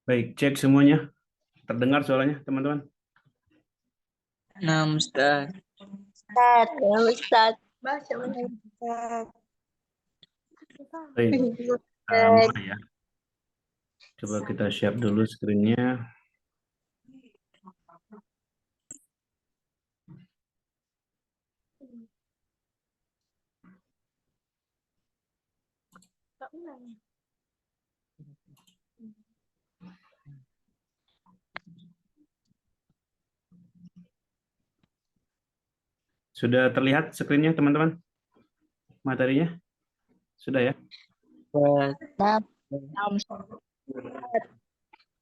Baik, cek semuanya. Terdengar suaranya, teman-teman? Nah, Ustaz. Ustaz, ya Ustaz. Baik, mulai ya. Coba kita share dulu screen-nya. Sudah terlihat screen-nya, teman-teman? Materinya? Sudah ya?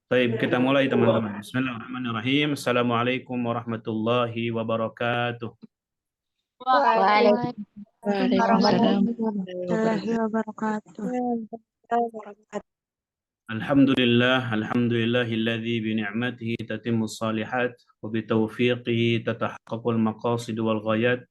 Baik, kita mulai, teman-teman. Bismillahirrahmanirrahim. Assalamualaikum warahmatullahi wabarakatuh. Waalaikumsalam warahmatullahi wabarakatuh. Alhamdulillahilladzi bini'matihi tatimmus shalihat wa bitaufiqihi tatahaqqaqul maqasid wal ghayat.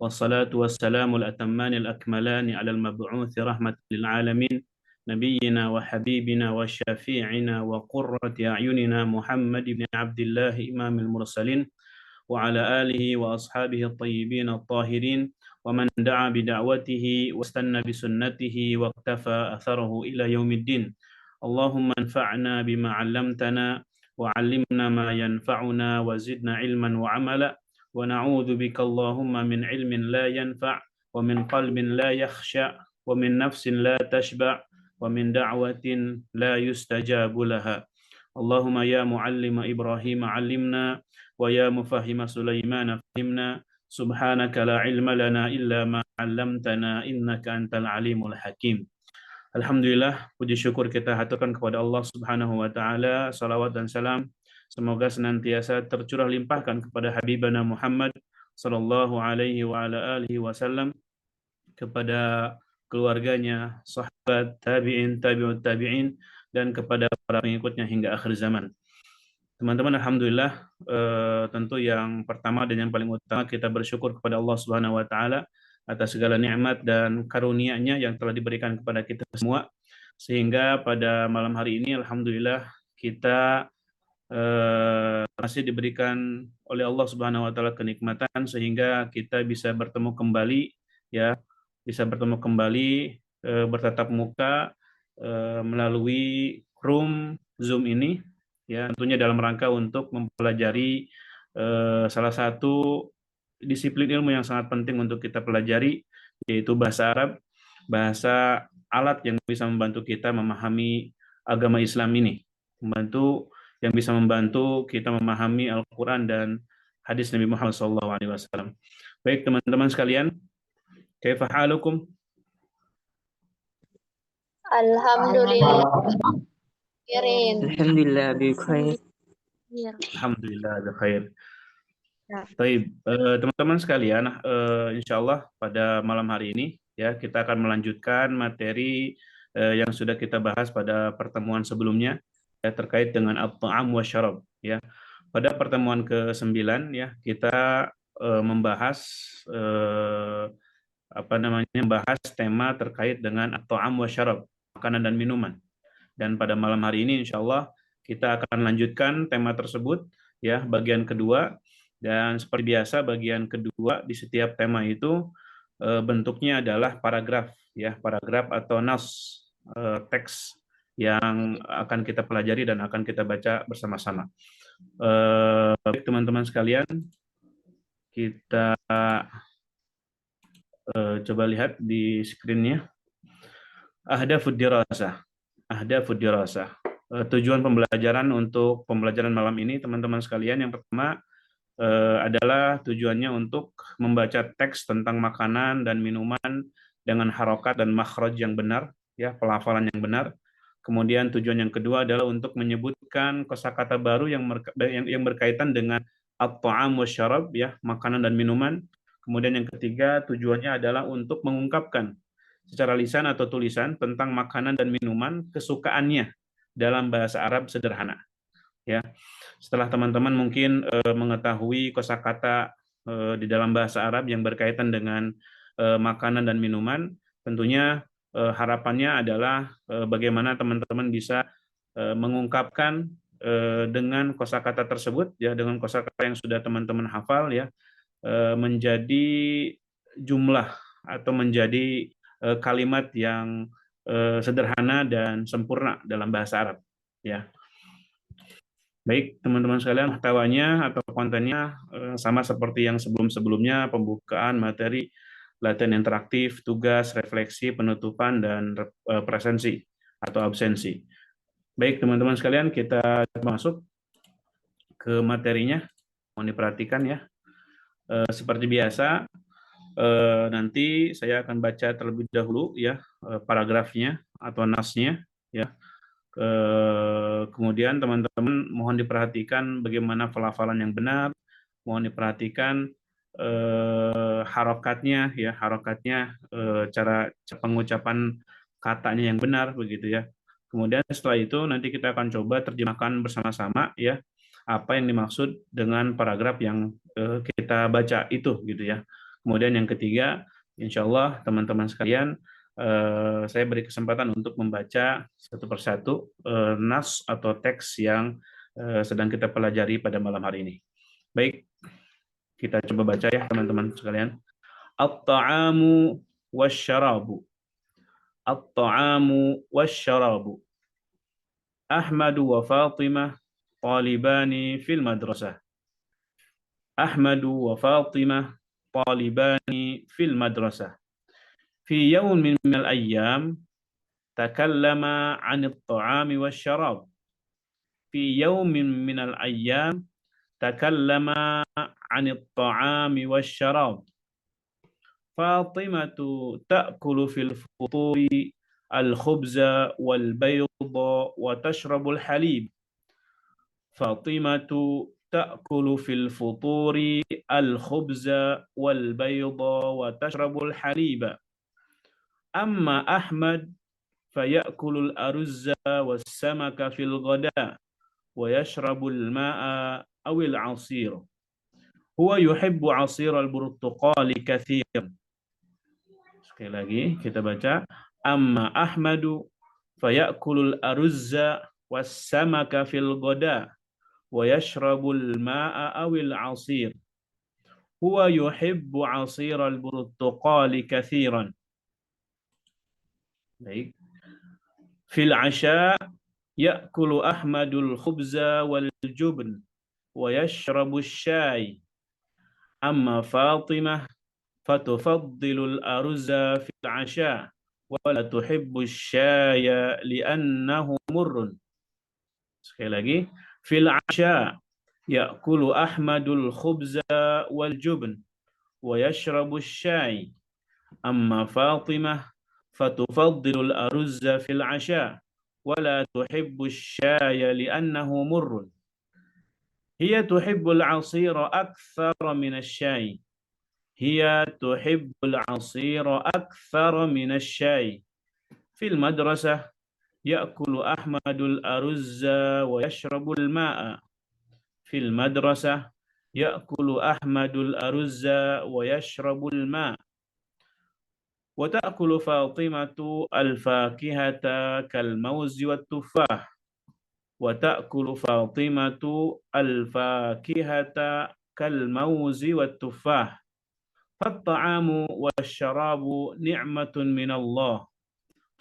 Wassalatu wassalamul atammanil akmalani alal mab'uthi rahmatan lil alamin. Nabiyyina wa habibina wa syafi'ina wa qurrati a'yunina Muhammad ibn Abdullah imamil mursalin wa ala alihi wa ashabihi at-tayyibin at-tahirin wa man da'a bida'watihi wastanna bisunnatihi wa iktafa atharahu ila yaumiddin. Allahumma anfa'na bima 'allamtana wa 'allimna ma yanfa'una wa zidna ilman wa 'amala wa na'udzu bika Allahumma min ilmin la yanfa' wa min qalbin la yakhsha wa min nafsin la tashba' wa min da'watin la yustajabu laha. Allahumma ya muallima Ibrahim 'allimna wa ya mufahhima Sulaiman fahimna. Subhanaka la ilma lana illa ma 'allamtana innaka antal alimul hakim. Alhamdulillah, puji syukur kita haturkan kepada Allah Subhanahu wa taala. Salawat dan salam semoga senantiasa tercurah limpahkan kepada habibana Muhammad sallallahu alaihi wa ala alihi wasallam, kepada keluarganya, sahabat, tabi'in, tabi'ut tabi'in, dan kepada para pengikutnya hingga akhir zaman. Teman-teman, alhamdulillah, tentu yang pertama dan yang paling utama kita bersyukur kepada Allah Subhanahu wa taala atas segala nikmat dan karunia-Nya yang telah diberikan kepada kita semua, sehingga pada malam hari ini alhamdulillah kita masih diberikan oleh Allah Subhanahu wa taala kenikmatan sehingga kita bisa bertemu kembali, ya, bisa bertemu kembali, bertatap muka melalui room Zoom ini, ya, tentunya dalam rangka untuk mempelajari salah satu disiplin ilmu yang sangat penting untuk kita pelajari, yaitu bahasa Arab, bahasa alat yang bisa membantu kita memahami agama Islam ini, yang bisa membantu kita memahami Al-Quran dan hadis Nabi Muhammad SAW. Baik teman-teman sekalian, kaifa halukum? Alhamdulillah. Alhamdulillah bi khair. Alhamdulillah khair. Baik, teman-teman sekalian, insya Allah pada malam hari ini ya kita akan melanjutkan materi yang sudah kita bahas pada pertemuan sebelumnya, ya, terkait dengan at-ta'am wa syarab, ya. Pada pertemuan ke-9 ya kita membahas membahas tema terkait dengan at-ta'am wa syarab, makanan dan minuman. Dan pada malam hari ini insya Allah kita akan lanjutkan tema tersebut, ya, bagian kedua. Dan seperti biasa bagian kedua di setiap tema itu bentuknya adalah paragraf, ya, paragraf atau nas, teks yang akan kita pelajari dan akan kita baca bersama-sama. Baik teman-teman sekalian, kita coba lihat di screen-nya. Ahdafud dirasah. Ahdafud dirasah. Tujuan pembelajaran untuk pembelajaran malam ini teman-teman sekalian, yang pertama adalah tujuannya untuk membaca teks tentang makanan dan minuman dengan harokat dan makhraj yang benar, ya, pelafalan yang benar. Kemudian tujuan yang kedua adalah untuk menyebutkan kosakata baru yang berkaitan dengan at-ta'am wa syarab, ya, makanan dan minuman. Kemudian yang ketiga tujuannya adalah untuk mengungkapkan secara lisan atau tulisan tentang makanan dan minuman kesukaannya dalam bahasa Arab sederhana, ya. Setelah teman-teman mungkin mengetahui kosakata di dalam bahasa Arab yang berkaitan dengan makanan dan minuman, tentunya harapannya adalah bagaimana teman-teman bisa mengungkapkan dengan kosakata tersebut ya, dengan kosakata yang sudah teman-teman hafal ya, menjadi jumlah atau menjadi kalimat yang sederhana dan sempurna dalam bahasa Arab ya. Baik teman-teman sekalian, muhtawanya atau kontennya sama seperti yang sebelum-sebelumnya, pembukaan, materi, latihan interaktif, tugas, refleksi, penutupan, dan presensi atau absensi. Baik teman-teman sekalian, kita masuk ke materinya. Mohon diperhatikan ya. Seperti biasa, nanti saya akan baca terlebih dahulu ya paragrafnya atau nasnya ya. Kemudian teman-teman mohon diperhatikan bagaimana pelafalan yang benar, mohon diperhatikan harokatnya ya, harokatnya, cara pengucapan katanya yang benar begitu ya. Kemudian setelah itu nanti kita akan coba terjemahkan bersama-sama ya apa yang dimaksud dengan paragraf yang kita baca itu gitu ya. Kemudian yang ketiga, insya Allah teman-teman sekalian, saya beri kesempatan untuk membaca satu persatu nas atau teks yang sedang kita pelajari pada malam hari ini. Baik, kita coba baca ya teman-teman sekalian. At-ta'amu wasyarabu. At-ta'amu wasyarabu. Ahmadu wa Fatimah talibani fil madrasah. Ahmadu wa Fatimah talibani fil madrasah. في يوم من الأيام تكلم عن الطعام والشراب. في يوم من الأيام تكلم عن الطعام والشراب. فاطمة تأكل في الفطور الخبز والبيض وتشرب الحليب. فاطمة تأكل في الفطور الخبز والبيض وتشرب الحليب. أما أحمد فيأكل الأرز والسمك في الغداء ويشرب الماء أو العصير. هو يحب عصير البرتقال كثيرا. Sekali lagi kita baca. Amma Ahmadu fayakulu al-aruzza was-samaka fil ghada wa yashrabu al-ma'a awil 'asir. Huwa yuhibbu 'asir al-burtuqali katsiran. Baik. Fil 'asha ya'kulu Ahmadul khubza wal jubn wa yashrabu asy-syai. Amma Fatimah fatufaddilu al-arza fil 'asha wa la tuhibbu asy-syaya li'annahu murrun. Sekali lagi, fil 'asha ya'kulu Ahmadul khubza wal jubn wa yashrabu asy-syai. Amma Fatimah fatufaddilu al-arza fil 'asha wa la tuhibbu asy-syaya li'annahu murrun. Hiya tuhibbu al-'asira aktsara min asy-syai. Hiya tuhibbu al-'asira aktsara min asy-syai. Fil madrasah ya'kulu Ahmadul aruzza wa yashrabu al-ma'a. Fil madrasah ya'kulu Ahmadul aruzza wa yashrabu al-ma'. Wa ta'kulu Fatimatu al-fakihata kal-mawzi wat-tuffah. Wa ta'kulu Fatimatu al-fakihata kal-mawzi wat-tuffah. Fat-ta'amu wasyarabu ni'matun minallah.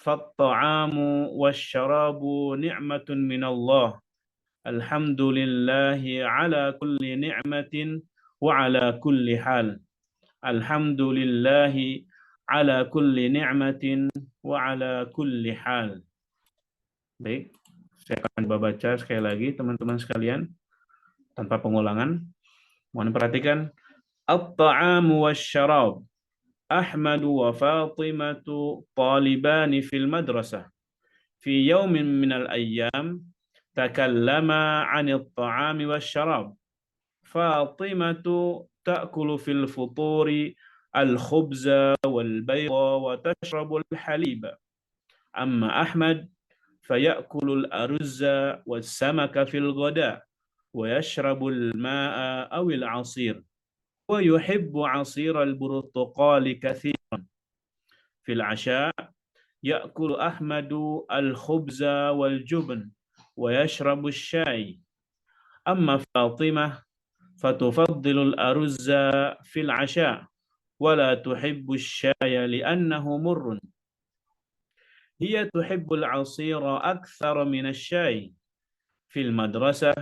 Fat-ta'amu wasyarabu ni'matun minallah. Alhamdulillahi ala kulli ni'matin wa ala kulli hal. Alhamdulillahi ala kulli ni'matin wa ala kulli hal. Baik, saya akan baca sekali lagi teman-teman sekalian tanpa pengulangan. Mohon perhatikan. At-ta'amu wasyarab. Ahmadu wa Fatimatu talibani fil madrasah. Fi yawmin minal ayyam takallama 'anil ta'ami wasyarab. Fatimatu ta'kulu fil futuri al-khubza wal bayda wa tashrabu al-halib. Amma Ahmad fayakulu al-aruzza was-samaka fil ghada wa yashrabu al-ma'a aw al-'asir. Wa yuhibbu 'asira al-burtuqali katsiran. Fil 'asha ya'kulu Ahmadu al-khubza wal jubn ويشرب الشاي. أما فاطمة فتفضل الأرز في العشاء ولا تحب الشاي لأنه مر. هي تحب العصير أكثر من الشاي. في المدرسة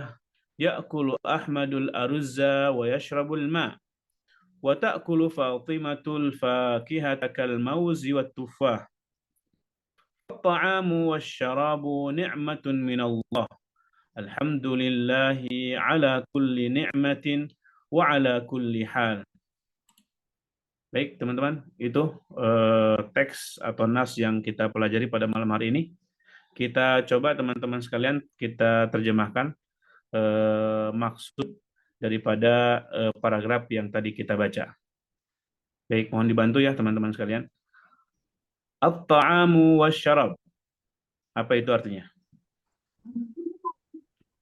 يأكل أحمد الأرز ويشرب الماء وتأكل فاطمة الفاكهة كالموز والتفاح. الطعام والشراب نعمة من الله. الحمد لله على كل نعمة وعلى كل حال. Baik teman-teman, itu teks atau nas yang kita pelajari pada malam hari ini. Kita coba teman-teman sekalian kita terjemahkan maksud daripada paragraf yang tadi kita baca. Baik, mohon dibantu ya teman-teman sekalian. At-ta'amu wasyarab. Apa itu artinya?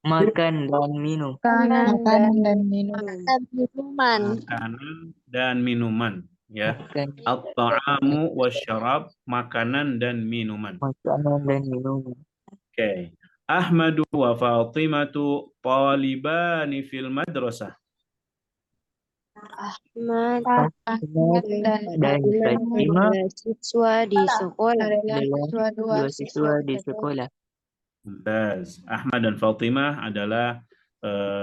Makan dan minum. Makanan dan minuman. minuman. Makanan dan minuman. Ya, Makan, at-ta'amu wasyarab, makanan dan minuman. makanan dan minuman. Oke. Ahmadu wa Fatimatu talibani fil madrasah. Ahmad Ahmad Dan Fatimah siswa di sekolah. adalah dua siswa di sekolah. Mumtaz. Ahmad dan Fatimah adalah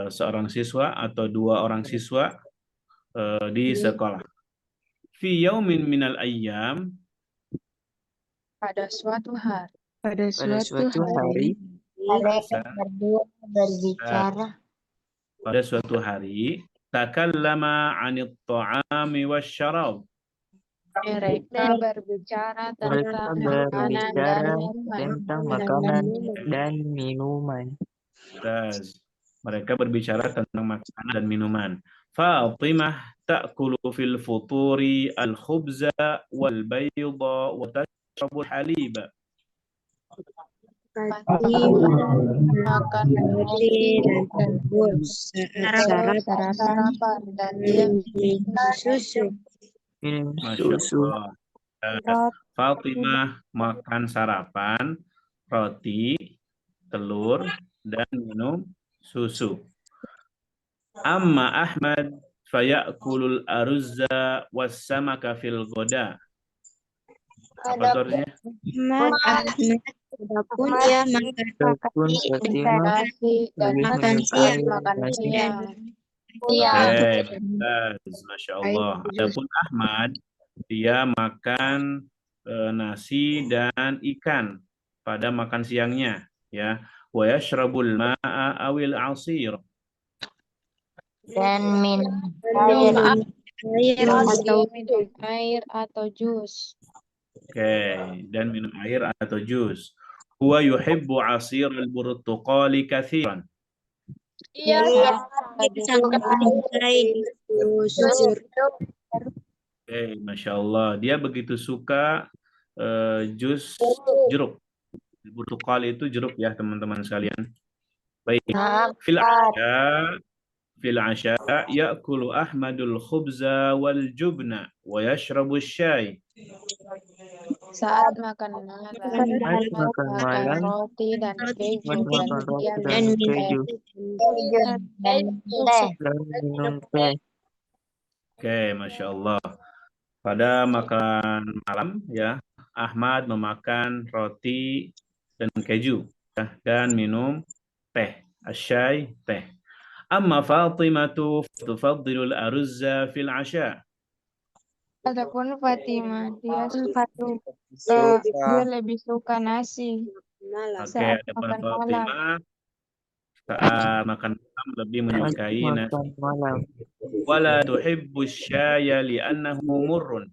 seorang siswa atau dua orang siswa di sekolah. Fi yaumin minal ayyam, pada suatu hari. Pada Pada suatu hari mereka berdua berbicara. pada suatu hari, takallama 'anit ta'ami wasyarab. Mereka berbicara mereka tentang makanan dan berbicara minuman. tentang makanan dan minuman. Mumtaz. Mereka berbicara tentang makanan dan minuman. Fatimah ta'kulu fil futuri al-khubza wal bayda wa tashrabu al-halib. Makan roti dan sarapan dan dia Susu. Minum Masya susu. Allah. Fatimah makan sarapan, roti, telur, dan minum susu. Amma Ahmad fayakulul aruzza wassamaka fil ghoda. Apa itu artinya? Adapun dia makan Adapun Fatimah nasi dan lebih makan menyukai makan nasi siang. Masya Allah. Adapun Ahmad, dia makan nasi dan ikan pada makan siangnya, ya. Wa yashrabul ma'a awil asir. dan minum Minum air atau minum air atau jus. Oke, dan minum air atau jus. Huwa yuhibbu asir al-burtuqali kathiran. Ia sangat menyukai susu. Oke, Masya Allah. Dia begitu suka jus jeruk. Burtuqal itu jeruk ya teman-teman sekalian. Baik. Fil asya ya'kulu Ahmadul khubza wal jubna wa yashrabu syai. saat makan malam, makan malam, roti dan keju dan makan roti dia dan minum keju dan teh. dan minum teh. Oke, Masya Allah. Pada makan malam ya, Ahmad memakan roti dan keju ya, dan minum teh, asyai, teh. Amma Fatimatu tufaddilul aruzza fil asya. Adapun Fatimah, dia lebih suka nasi Oke, saat adapun makan malam. Fatimah saat makan malam lebih menyukai nasi. Makan malam. Wala tuhibbu syaya li'annahu murrun.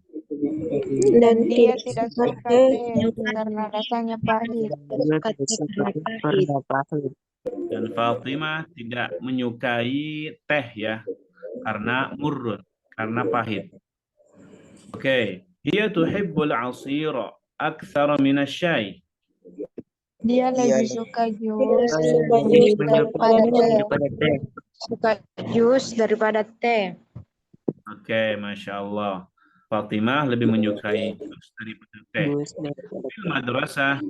Dan dia tidak suka teh karena rasanya pahit. Dia tidak suka karena pahit. Dan Fatimah tidak menyukai teh ya, karena murrun, karena pahit. Oke, dia tuhibbul asira aktsara min asy-syai. Dia lebih suka jus Daripada teh. Suka jus daripada teh. Oke, Masya Allah. Fatimah lebih menyukai jus daripada teh. Jus daripada Fil madrasah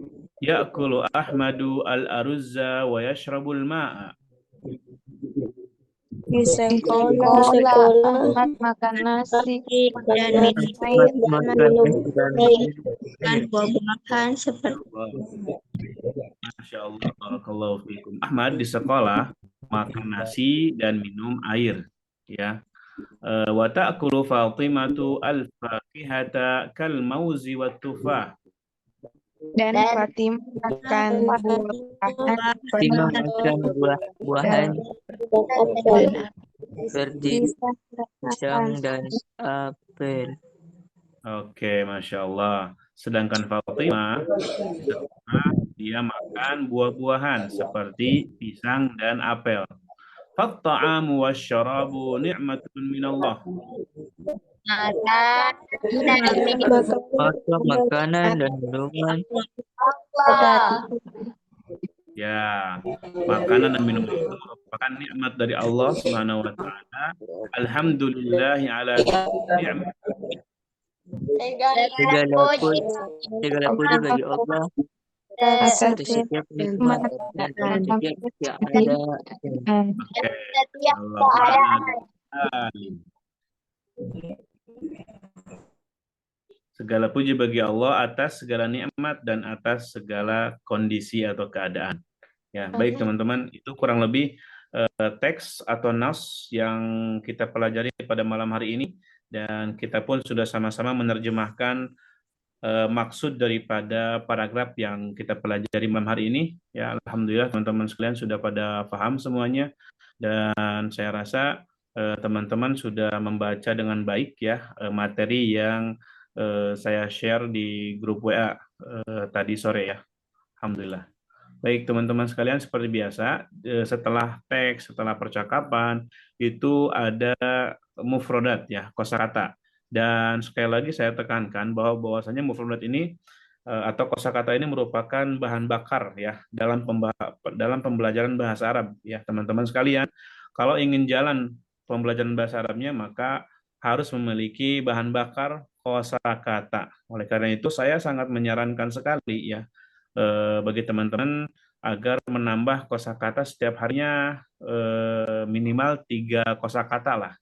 Ya'kulu Ahmadu al-aruzza wa yashrabul ma'a. Di sekolah Ahmad makan nasi dan dan minum air. Ahmad makan nasi dan air. dan buah-buahan seperti Masya Allah, barakallahu fikum. Ahmad di sekolah makan nasi dan minum air. Ya. Wa ta'kulu Fatimatu al-fakihata kal mauzi wat tufah. Dan Fatimah makan buah-buahan Fatimah seperti makan buah-buahan seperti pisang pisang dan apel. Oke, Masya Allah. Sedangkan Fatimah dia makan buah-buahan seperti pisang dan apel. Fatta'amu wasyarabu ni'matun minallah. Maka makanan dan minuman Ya, makanan dan minuman itu merupakan nikmat dari Allah Subhanahu wa taala. Alhamdulillahi ala ni'mat. segala puji bagi Allah atas atas setiap nikmat dan atas setiap yang ada. Oke. Allahumma amin. Segala puji bagi Allah atas segala nikmat dan atas segala kondisi atau keadaan. Ya, baik teman-teman, itu kurang lebih teks atau nas yang kita pelajari pada malam hari ini, dan kita pun sudah sama-sama menerjemahkan maksud daripada paragraf yang kita pelajari malam hari ini. Ya, alhamdulillah teman-teman sekalian sudah pada paham semuanya, dan saya rasa teman-teman sudah membaca dengan baik ya materi yang saya share di grup WA tadi sore ya. Alhamdulillah. Baik teman-teman sekalian, seperti biasa setelah teks, setelah percakapan itu ada mufrodat ya, kosakata. Dan sekali lagi saya tekankan bahwasanya mufrodat ini atau kosakata ini merupakan bahan bakar ya dalam pembelajaran bahasa Arab ya teman-teman sekalian. Kalau ingin jalan pembelajaran bahasa Arabnya, maka harus memiliki bahan bakar kosakata. Oleh karena itu saya sangat menyarankan sekali ya bagi teman-teman agar menambah kosakata setiap harinya minimal 3 kosakata lah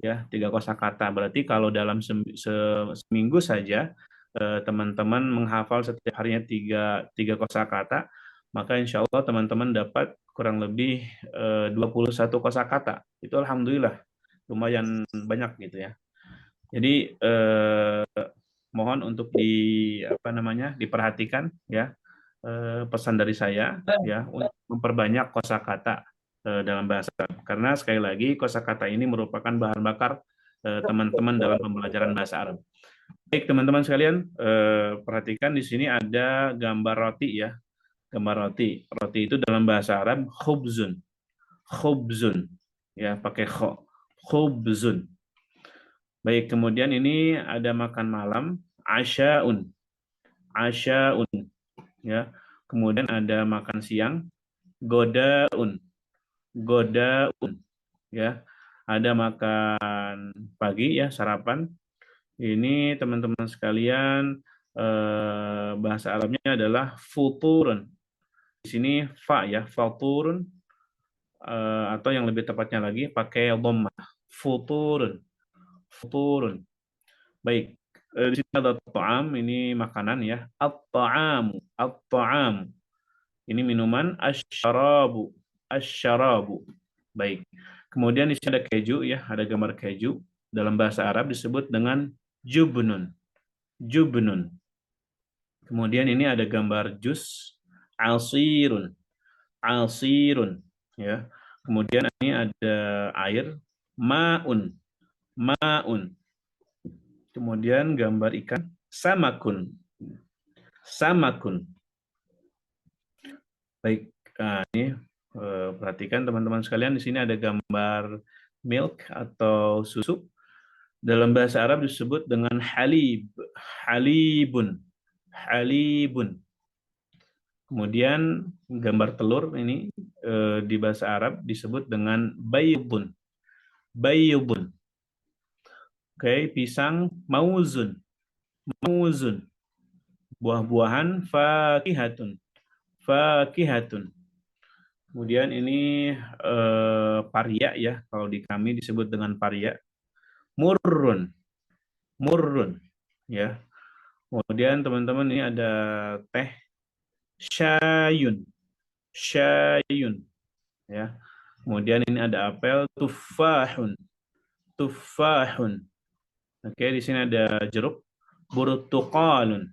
ya, 3 kosakata. Berarti kalau dalam seminggu saja teman-teman menghafal setiap harinya 3 kosakata, maka insya Allah teman-teman dapat kurang lebih 21 kosakata. Itu alhamdulillah lumayan banyak gitu ya. Jadi mohon untuk diperhatikan ya pesan dari saya ya untuk memperbanyak kosakata dalam bahasa Arab. Karena sekali lagi kosakata ini merupakan bahan bakar teman-teman dalam pembelajaran bahasa Arab. Baik teman-teman sekalian, perhatikan di sini ada gambar roti ya. Gambar roti. Roti itu dalam bahasa Arab khubzun. Khubzun ya, pakai kho. Khubzun. Baik, kemudian ini ada makan malam, asyaun. Asyaun ya. Kemudian ada makan siang, godaun. Godaun ya. Ada makan pagi ya, sarapan. Ini teman-teman sekalian bahasa Arabnya adalah futurun. Di sini fa ya, faturun atau yang lebih tepatnya lagi pakai dhammah. Futurun. Futurun. Baik, di sini ada ta'am, ini makanan ya. At-ta'amu, at-ta'amu. Ini minuman, asyarabu, asyarabu. Baik. Kemudian di sini ada keju ya, ada gambar keju. Dalam bahasa Arab disebut dengan jubnun. Jubnun. Kemudian ini ada gambar jus, asirun. Asirun ya. Kemudian ini ada air, maun. Maun. Kemudian gambar ikan, samakun. Samakun. Baik, ini perhatikan teman-teman sekalian, di sini ada gambar milk atau susu. Dalam bahasa Arab disebut dengan halib. Halibun. Halibun. Kemudian gambar telur ini di bahasa Arab disebut dengan baydun. Baydun. Oke, pisang mauzun. Mauzun. buah-buahan, fakihatun. Fakihatun. Kemudian ini paria ya, kalau di kami disebut dengan paria. Murrun. Murrun ya. Kemudian teman-teman ini ada teh, syayun. Syayun ya. Kemudian ini ada apel, tufahun. Tufahun. Oke, di sini ada jeruk, burtuqalun.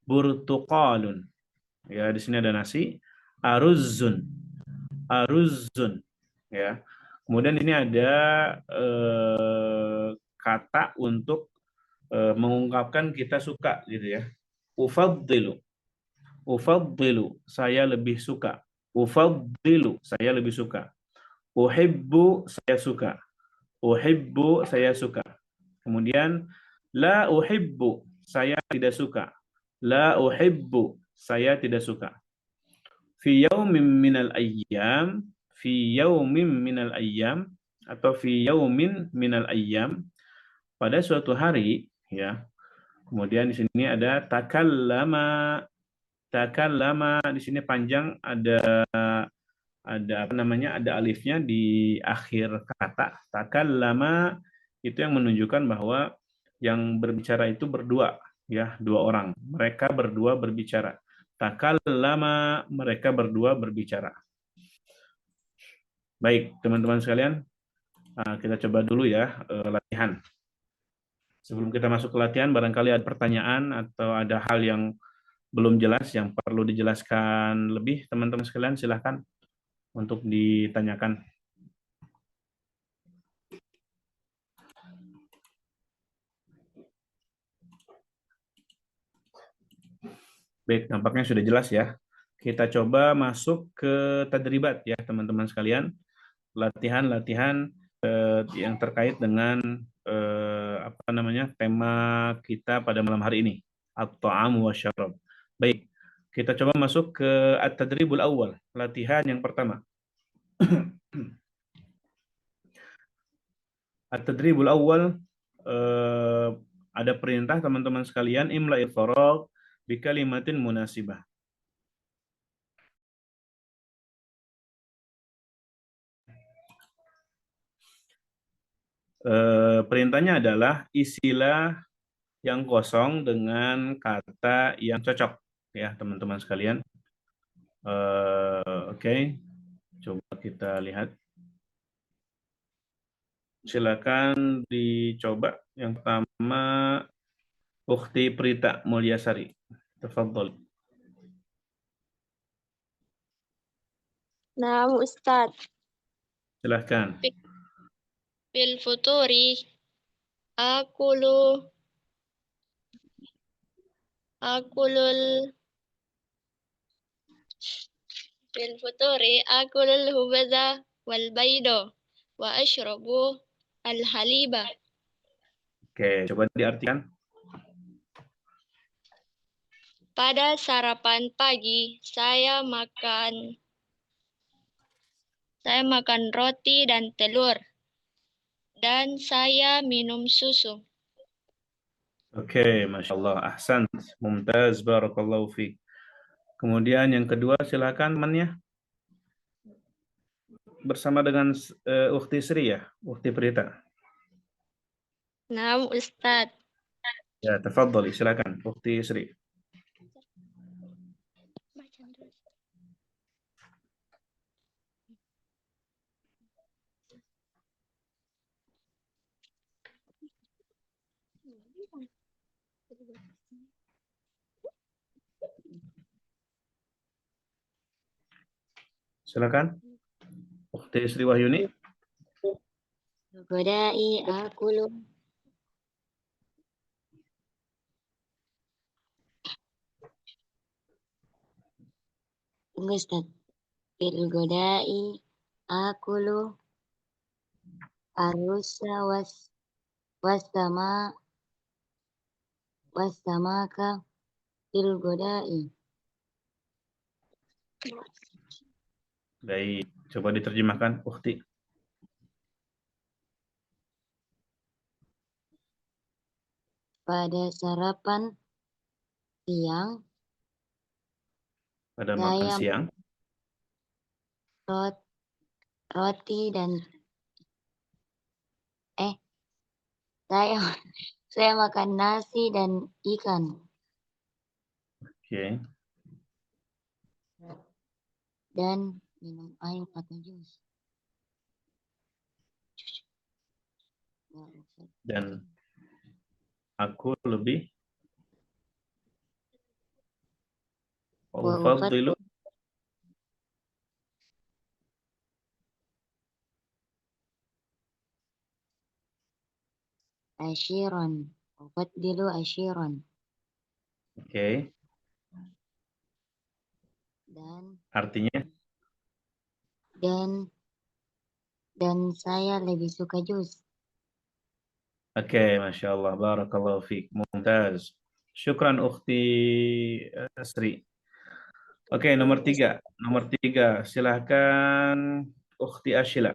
Burtuqalun. Ya, di sini ada nasi, aruzun. Aruzun. Ya. Kemudian ini ada kata untuk mengungkapkan kita suka gitu ya. Ufaddilu. Ufaddilu, saya lebih suka. Ufaddilu, saya lebih suka. Uhibbu, saya suka. Uhibbu, saya suka. Kemudian la uhibbu, saya tidak suka. La uhibbu, saya tidak suka. Fi yaumin minal ayyam, fi yaumin minal ayyam atau fi yaumin minal ayyam, pada suatu hari ya. Kemudian di sini ada takallama. Takallama di sini panjang, ada apa namanya, ada alifnya di akhir kata. Takallama itu yang menunjukkan bahwa yang berbicara itu berdua ya, dua orang. Mereka berdua berbicara. Takallama, mereka berdua berbicara. Baik, teman-teman sekalian, kita coba dulu ya latihan. Sebelum kita masuk ke latihan, barangkali ada pertanyaan atau ada hal yang belum jelas yang perlu dijelaskan lebih, teman-teman sekalian silahkan untuk ditanyakan. Baik, nampaknya sudah jelas ya. Kita coba masuk ke tadribat ya teman-teman sekalian. Latihan-latihan yang terkait dengan apa namanya, tema kita pada malam hari ini, at-ta'am wa syarab. Baik, kita coba masuk ke at-tadribul awal, latihan yang pertama. At-tadribul awal, ada perintah teman-teman sekalian, imla'il faragh bi kalimatin munasibah. Perintahnya adalah isilah yang kosong dengan kata yang cocok ya teman-teman sekalian. Oke. Coba kita lihat. Silakan dicoba. Yang pertama, Ukhti Prita Mulyasari. Tafadhol. Naam Ustaz. Silakan. Bil futuri akulul bil futuri akulul hubaza wal baido wa ashrabu al haliba. Oke, coba diartikan. Pada sarapan pagi saya makan roti dan telur dan saya minum susu. Oke, Masya Allah. Ahsan. Mumtaz. Barakallahu fiik. Kemudian yang kedua, silakan temannya. Bersama dengan Ukhti Sri ya, Ukhti Prita. Naam Ustaz. Ya, tafadhali, silakan Ukhti Sri. Silakan. Ukhti Sri Wahyuni. Godai akulu. Tunggu Ustaz. Bil godai akulu arusa wasamaka bil godai. Baik, coba diterjemahkan Ukhti. Pada sarapan siang Pada makan saya siang. roti dan saya saya makan nasi dan ikan Oke. dan minum air atau jus. Dan aku lebih ufaddilu ashiran. Ufaddilu ashiran. Oke. Dan Artinya saya lebih suka jus. oke, Masya Allah, Barakallahu fiik, mumtaz. Syukran ukhti Sri. Oke, nomor 3. Nomor 3, silahkan ukhti Ashila.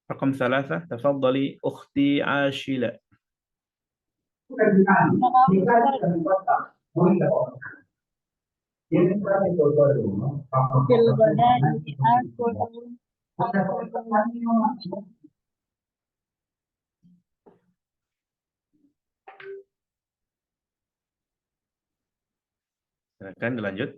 رقم 3 تفضلي أختي عاشلة. Silakan dilanjut.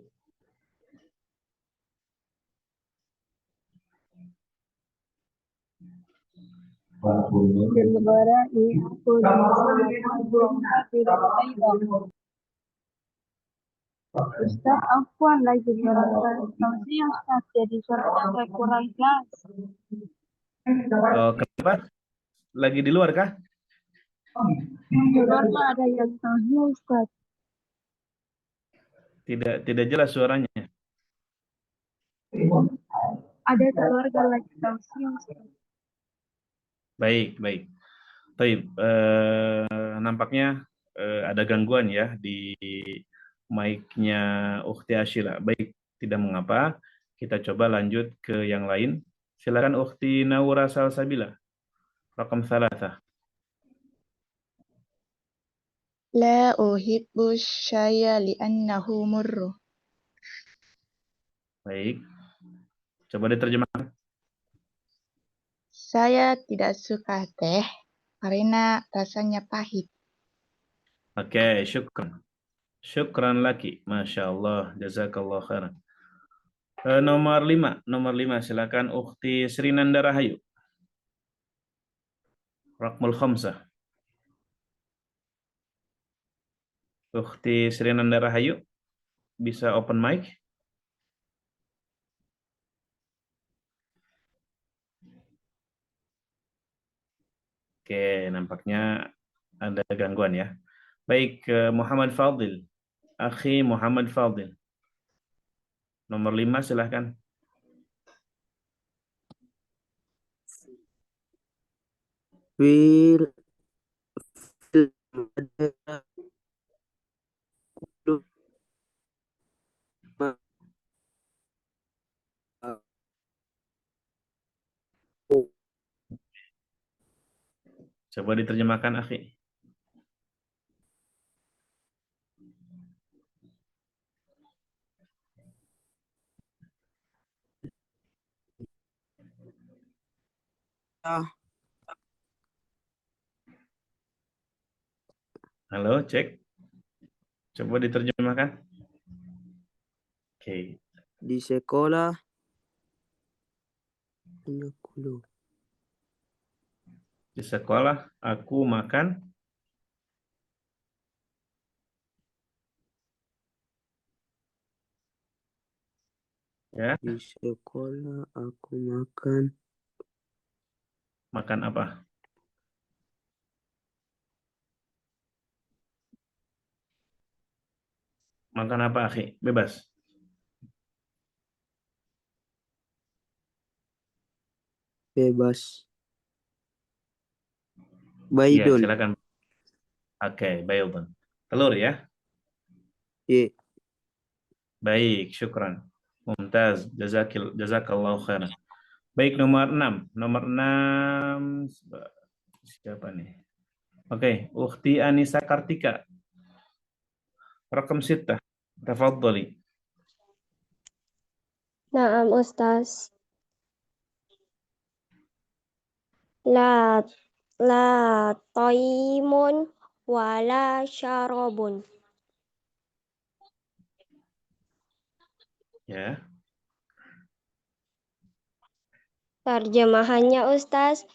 Ustaz, afwan lagi tausiah Ustaz, jadi suaranya agak kurang jelas. Oh, kenapa? Lagi di luar kah? Di luar mah ada yang tausiah Ustaz. Tidak jelas suaranya. Ada keluarga lagi tausiah Ustaz. Baik. Baik. Nampaknya ada gangguan ya di mic-nya Ukhti Ashila. Baik, tidak mengapa. Kita coba lanjut ke yang lain. Silakan Ukhti Naura Salsabila. Rakam 3. لا أحب الشاي لأنه مر. Baik. Coba diterjemahkan. Saya tidak suka teh karena rasanya pahit. Oke, syukran. Syukran laki. Masya Allah. Jazakallah khairan. Nomor 5. Silakan Ukhti Sri Nanda Rahayu. Rakmul khamsah. Ukhti Sri Nanda Rahayu, bisa open mic? Oke, nampaknya ada gangguan ya. Baik, Muhammad Fadil. Akhi Muhammad Fadil. Nomor 5, silahkan. Fil Coba diterjemahkan, akhi. Halo, cek. Coba diterjemahkan. Oke. di sekolah Di sekolah aku makan ya. Di sekolah aku makan Makan apa? Makan apa, akhi? Bebas. bebas. Iya, Baidun. silakan. Oke, baiklah. Telur ya. Ye. Baik, syukran. Mumtaz, jazakallahu khairan. Baik, nomor 6. Nomor 6, Siapa nih? Oke, Ukhti Anissa Kartika. Rakam 6. Tafadhali. Naam Ustaz. La la toimun wala syarobun. Ya. Terjemahannya Ustaz,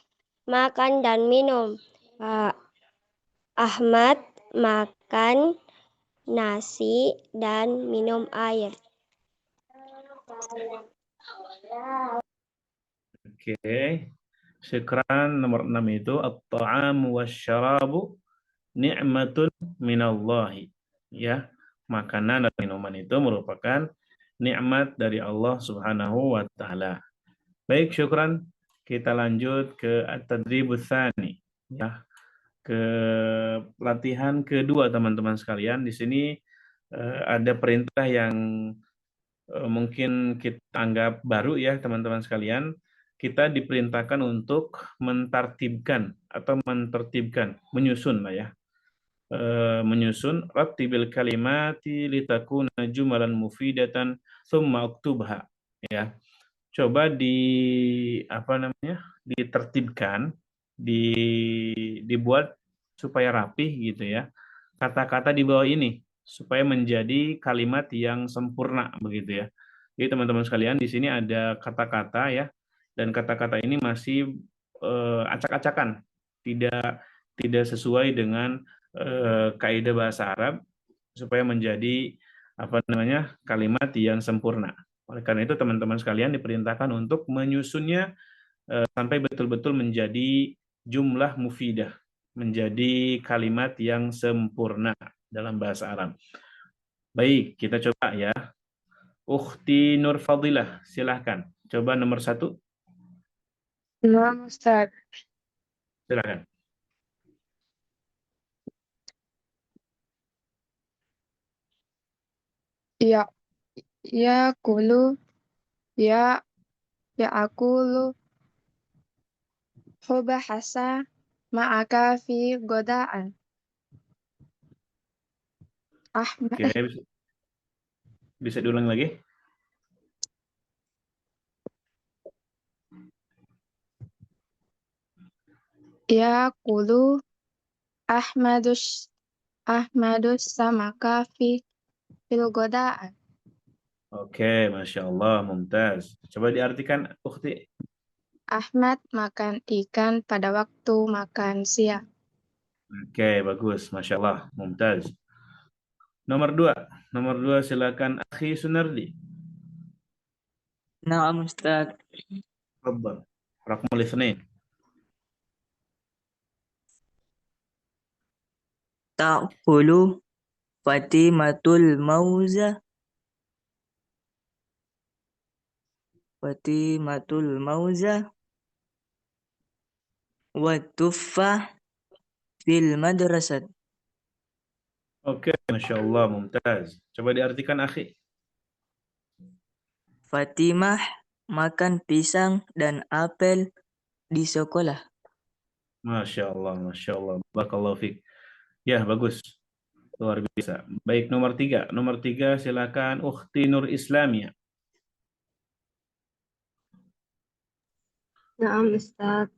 makan dan minum. Ahmad makan nasi dan minum air. Oke. Syukran. Nomor 6 itu at-ta'amu wasyarabu ni'matun minallahi. Ya. Makanan dan minuman itu merupakan nikmat dari Allah Subhanahu wa taala. Baik, syukran. Kita lanjut ke at-tadribus tsani. Ya. Ke latihan kedua teman-teman sekalian. Di sini ada perintah yang mungkin kita anggap baru ya teman-teman sekalian. Kita diperintahkan untuk mentartibkan atau mentertibkan, menyusun lah ya. Menyusun rattibil kalimati litakuna jumalan mufidatan thumma uktubha ya. Coba ditertibkan, dibuat supaya rapih gitu ya. Kata-kata di bawah ini supaya menjadi kalimat yang sempurna begitu ya. Jadi teman-teman sekalian, di sini ada kata-kata ya, dan kata-kata ini masih acak-acakan, tidak sesuai dengan kaidah bahasa Arab supaya menjadi kalimat yang sempurna. Oleh karena itu teman-teman sekalian diperintahkan untuk menyusunnya sampai betul-betul menjadi jumlah mufidah, menjadi kalimat yang sempurna dalam bahasa Arab. Baik, kita coba ya. Ukhti Nur Fadilah, silahkan. Coba nomor 1. Naam Ustaz. Silahkan. Ya, ya kulu, ya akulu, hubahasa, ma'aka fi godaan. Ahmad, Oke, bisa diulang lagi? ya kulu, Ahmadus samaka fil godaan. Oke, Masya Allah, mumtaz. Coba diartikan, Ukhti. Ahmad makan ikan pada waktu makan siang. Oke, bagus, Masya Allah, mumtaz. Nomor 2 silakan Akhi Sunardi. Naam Ustaz. Tafadhal. Raqmul Itsnain. Ta'kulu Fatimatul Mauza. Fatimatul Mauza. Wa tuffah fil madrasat. Oke, Masya Allah, mumtaz. Coba diartikan, Akhi. Fatimah makan pisang dan apel di sekolah. Masya Allah, Masya Allah. Barakallahu fiik. Ya, bagus. Luar biasa. Baik, nomor 3. Nomor 3, silakan Ukhti Nur Islamia. Naam Ustaz.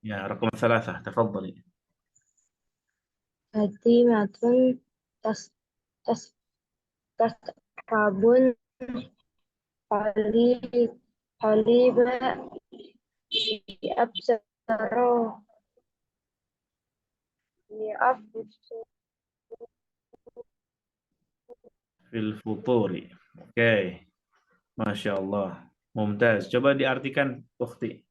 Ya, raqam 3. Tafadhali. Fatimatun tas tas tas kabun haliba absaro absaro Fil futuri. Oke. Masya Allah. Mumtaz. Coba diartikan, Ukhti.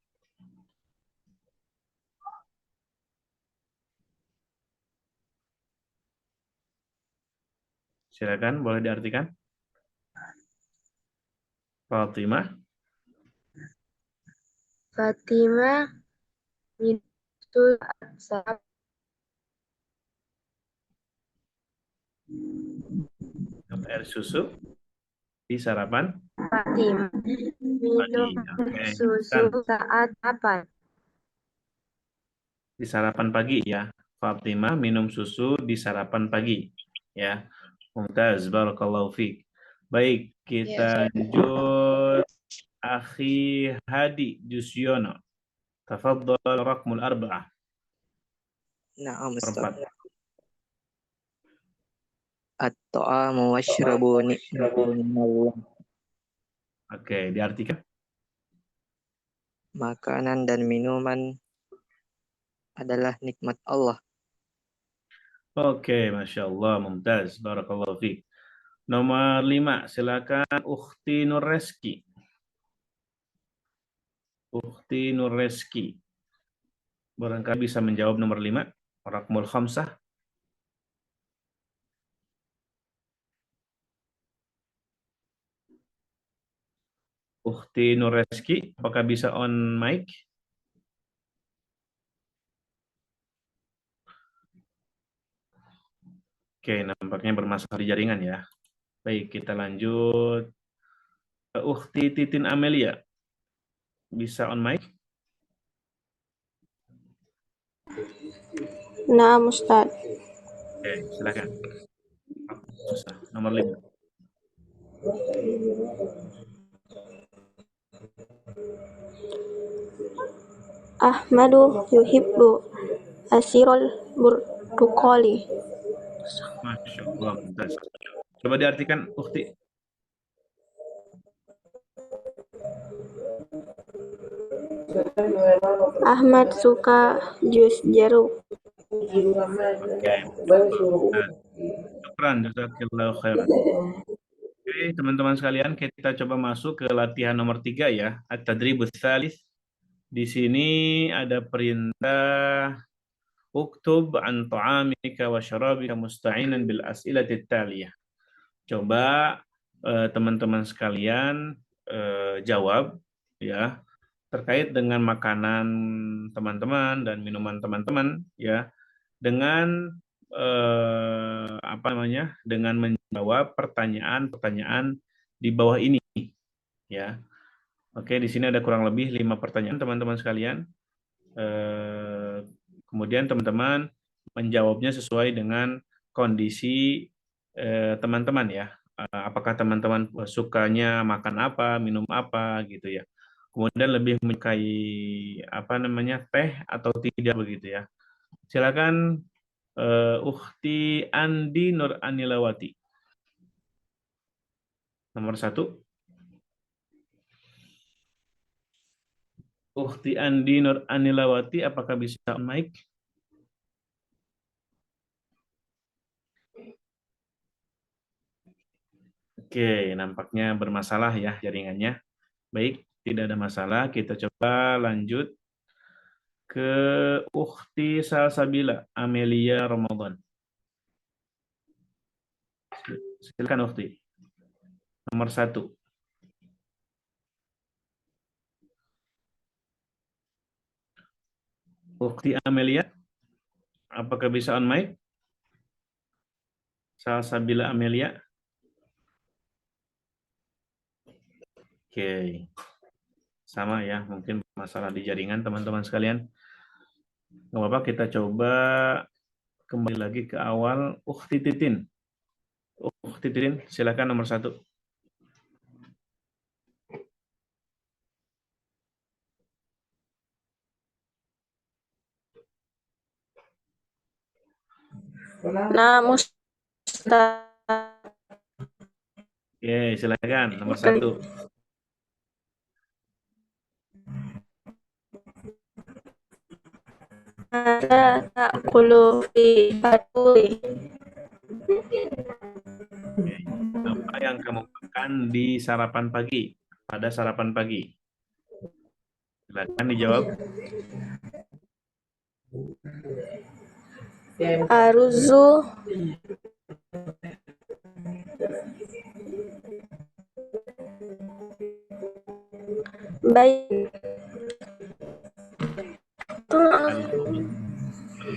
Silakan, boleh diartikan. Fatimah. Fatimah mintul asab Air susu di sarapan Fatimah minum pagi. Oke. susu Kan. saat apa? di sarapan pagi ya. Fatimah minum susu di sarapan pagi ya. Mumtaz, barakallahu fiik. Baik, kita lanjut. Akhi Hadi Jusyono. Tafadhal raqmul arba'ah. Na'am Ustaz. Perempat. At-ta'amu washrabu ni'matun minallah. Oke, diartikan. Makanan dan minuman adalah nikmat Allah. Oke, Masya Allah, mumtaz. Barakallahu fiik. Nomor 5, silakan Ukhti Nureski. Ukhti Nureski. Barangkali bisa menjawab nomor 5. Rakmul khamsah. Ukhti Nureski, apakah bisa on mic? Oke, nampaknya bermasalah di jaringan ya. Baik, kita lanjut. Ukhti Titin Amelia. Bisa on mic? Nah, Ustaz. Oke, silakan. Nomor 5. Ahmadu yuhibbu asirul burtukoli. Masya Allah, mumtaz. Coba diartikan, Ukhti. Ahmad suka jus jeruk. Oke. Syukran, jazakallahu khairan. Oke, teman-teman sekalian, kita coba masuk ke latihan nomor 3 ya. At-tadribus tsalits. Di sini ada perintah uktub an ta'amika wa syarabika musta'inan bil as'ilatit taliyah. Coba teman-teman sekalian jawab ya terkait dengan makanan teman-teman dan minuman teman-teman ya dengan dengan menjawab pertanyaan-pertanyaan di bawah ini ya. Oke, di sini ada kurang lebih 5 pertanyaan teman-teman sekalian. Kemudian teman-teman menjawabnya sesuai dengan kondisi teman-teman ya. Apakah teman-teman sukanya makan apa, minum apa gitu ya. Kemudian lebih menyukai teh atau tidak begitu ya. Silakan Ukhti Andi Nur Anilawati. Nomor 1. Ukhti Andi Nur Anilawati, apakah bisa on mic? Oke, nampaknya bermasalah ya jaringannya. Baik, tidak ada masalah. Kita coba lanjut ke Ukhti Salsabila Amelia Ramadan. Silakan Ukhti. Nomor 1. Ukhti Amelia, apakah bisa on mic? Salsabila Amelia. Oke. Sama ya, mungkin masalah di jaringan teman-teman sekalian. Nggak apa-apa, kita coba kembali lagi ke awal. Ukhti Titin. Ukhti Titin, silakan nomor 1. Nah, Ustaz. Oke, silakan nomor 1. Ada ta'kulu fi faturi. Apa yang kamu makan di sarapan pagi? Pada sarapan pagi. Silakan dijawab. Aruzu baik.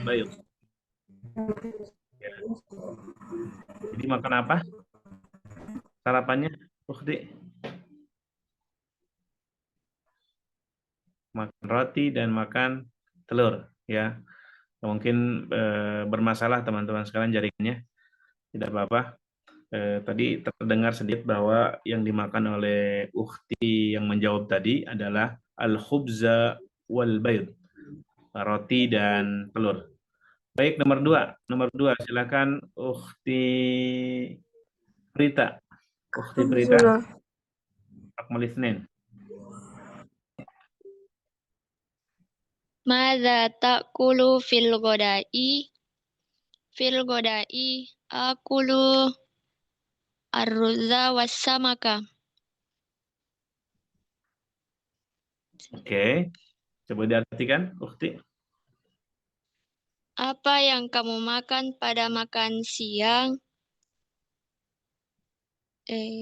Baik. Ya. Jadi makan apa? Sarapannya, Ukhti? Makan roti dan makan telur. ya. Mungkin bermasalah teman-teman sekalian jaringannya, tidak apa-apa. Tadi terdengar sedikit bahwa yang dimakan oleh ukhti yang menjawab tadi adalah al-khubza wal bayd, roti dan telur. Baik, nomor dua, silakan ukhti Prita. Ukhti Prita, akmal itsnain. Madza ta'kulu fil ghada'i? Fil ghada'i akulu ar-ruzza was-samaka. Oke, coba diartikan, ukhti. Apa yang kamu makan pada makan siang?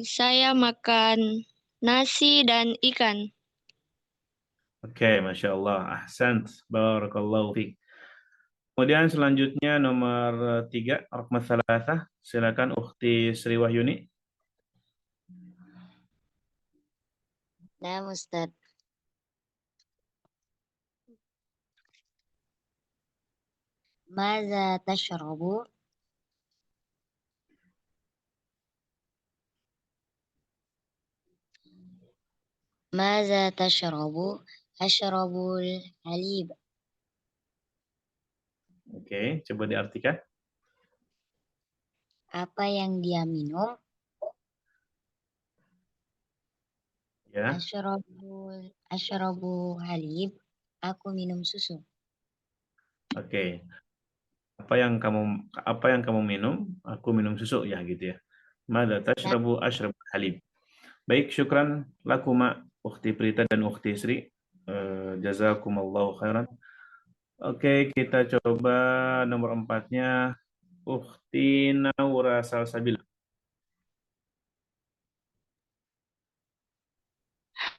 Saya makan nasi dan ikan. Oke, Masya Allah. Ahsant. Barakallahu fiik. Kemudian selanjutnya nomor 3, Raqam Tsalatsa. Silakan ukhti Sri Wahyuni. Nah, Ustaz. Madza tashrabu? Madza tashrabu? Ashrabul halib. Oke, coba diartikan. Apa yang dia minum? Ya. Ashrabu halib. Aku minum susu. Oke. Apa yang kamu minum? Aku minum susu, ya gitu ya. Madza tashrabu? Ashrabu halib. Baik, syukran lakuma ukhti Prita dan ukhti Sri. Jazakumullahu khairan. Oke, kita coba nomor 4-nya ukhti Naura Salsabila.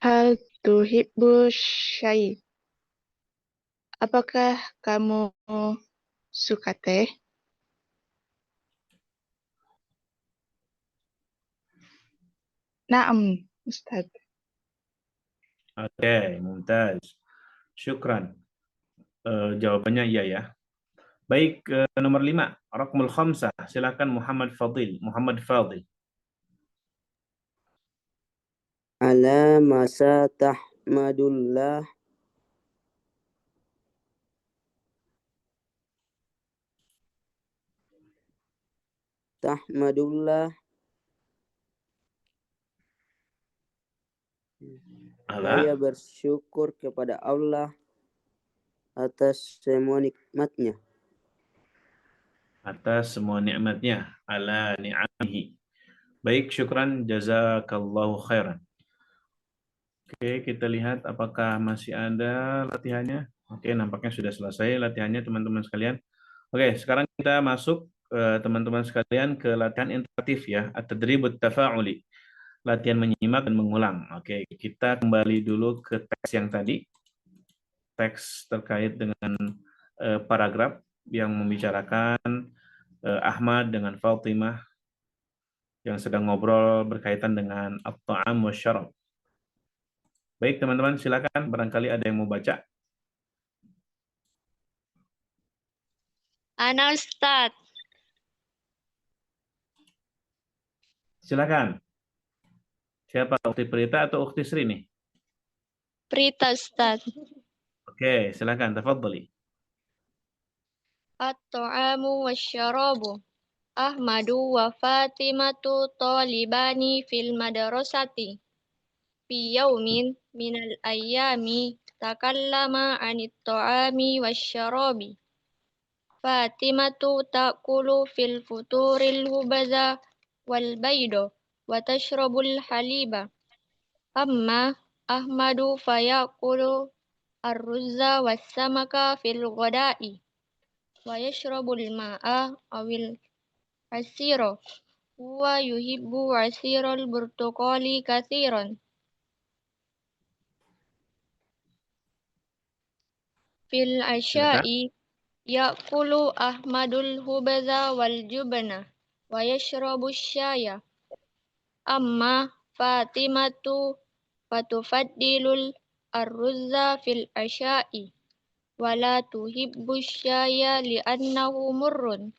Hal tuhibbu syai? Apakah kamu suka teh? Naam, Ustaz. Oke, mumtaz. Syukran. Jawabannya iya ya. Baik, nomor 5, Raqmul Khamsah. Silakan Muhammad Fadil. Muhammad Fadil. Ala masa tahmadullah. Tahmadullah. Saya bersyukur kepada Allah atas semua nikmatnya. Atas semua nikmatnya. Ala ni'amihi. Baik, syukran. Jazakallahu khairan. Oke, kita lihat apakah masih ada latihannya. Oke, nampaknya sudah selesai latihannya teman-teman sekalian. Oke, sekarang kita masuk teman-teman sekalian ke latihan interaktif ya, at-tadribut tafa'uli. Latihan menyimak dan mengulang. Oke, kita kembali dulu ke teks yang tadi. Teks terkait dengan paragraf yang membicarakan Ahmad dengan Fatimah yang sedang ngobrol berkaitan dengan at-ta'am wa syarab. Baik teman-teman, silakan barangkali ada yang mau baca. Ana Ustaz. Silakan. Siapa, ukhti Prita atau ukhti Sri nih? Prita Ustaz. Oke, silakan, tafadhali. At-ta'amu wasyarabu. Ahmadu wa Fatimatu talibani fil madrasati. Fi yaumin minal ayyami takallama anit ta'ami wasyarabi. Fatimatu ta'kulu fil futuril hubaza wal baydo wa tashrabul haliba. Amma Ahmadu fayakulu ar-ruzza was-samaka fil ghada'i wa yashrabul ma'a awil asiro. Huwa yuhibbu asirul burtuqali kathiran. Fil asya'i ya'kulu Ahmadul hubaza wal jubna wa yashrabu syaya. Amma Fatimatu fatufaddilul ar-ruzza fil asya'i ولا تحب الشاي لأنه مر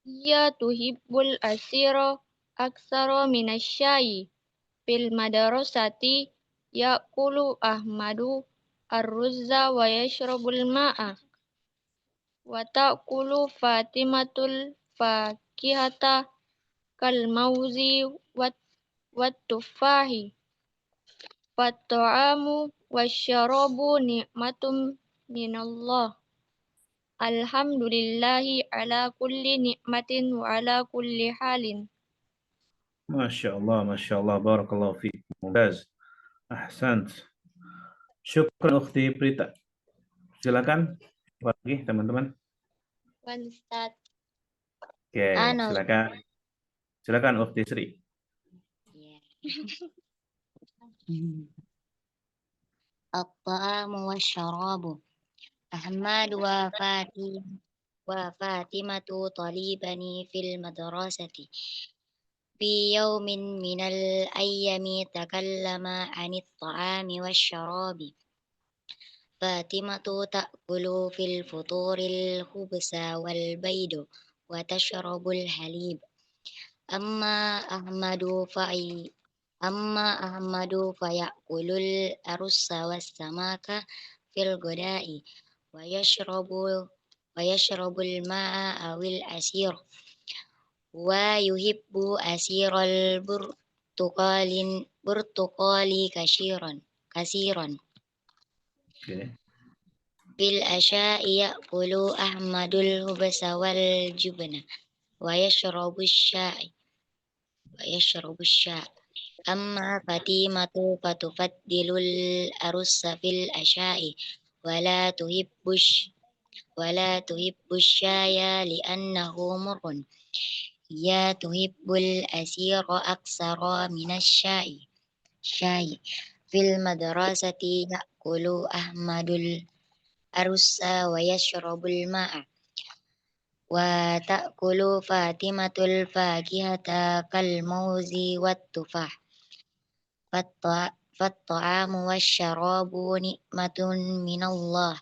هي تحب العصير أكثر من الشاي في المدرسة يأكل أحمد الرز ويشرب الماء وتأكل فاطمة الفاكهة كالموز والتفاح فالطعام والشراب نعمة من الله الحمد لله على كل نعمة وعلى كل حال. Masya Allah, barakallahu fiik. Mumtaz. Ahsant. Syukran Ukhti Prita. Silakan lagi teman-teman. Ustaz. Oke, silakan. Silakan Ukhti Sri. الطعام والشراب أحمد وفاطمة طالبني في المدرسة في يوم من الأيام تكلم عن الطعام والشراب فاطمة تأكل في الفطور الخبز والبيض وتشرب الحليب أما أحمد فيأكل الأرز والسمك في الغداء ويشرب الماء أو العصير ويحب عصير البرتقال كثيرا. في العشاء يأكل أحمد الخبز والجبن ويشرب الشاي. أما فاطمة فتفضل الأرز في العشاء ولا تحب الشاي لأنه مر هي تحب العصير أكثر من الشاي. في المدرسة يأكل أحمد الأرز ويشرب الماء وتأكل فاطمة الفاكهة كالموز والتفاح فالطعام والشراب نعمة من الله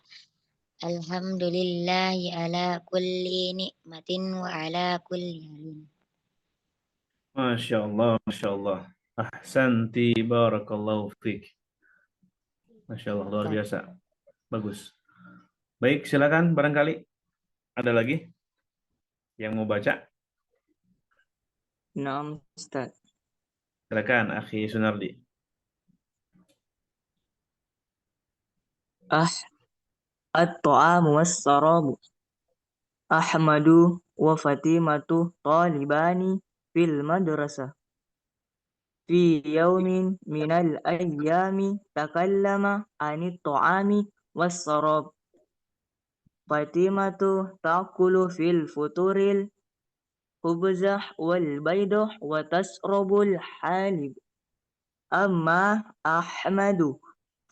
الحمد لله على كل نعمة وعلى كل حال. Masya Allah. Ahsanti, barakallahu fiik. Masya Allah, luar biasa. Bagus. Baik, silakan barangkali ada lagi yang mau baca. Naam, Ustaz. Silakan, Akhi Sunardi. الطعام والشراب أحمد وفاطمة طالبان في المدرسة في يوم من الأيام تكلم عن الطعام والشراب فاطمة تأكل في الفطور الخبز والبيض وتشرب الحليب أما أحمد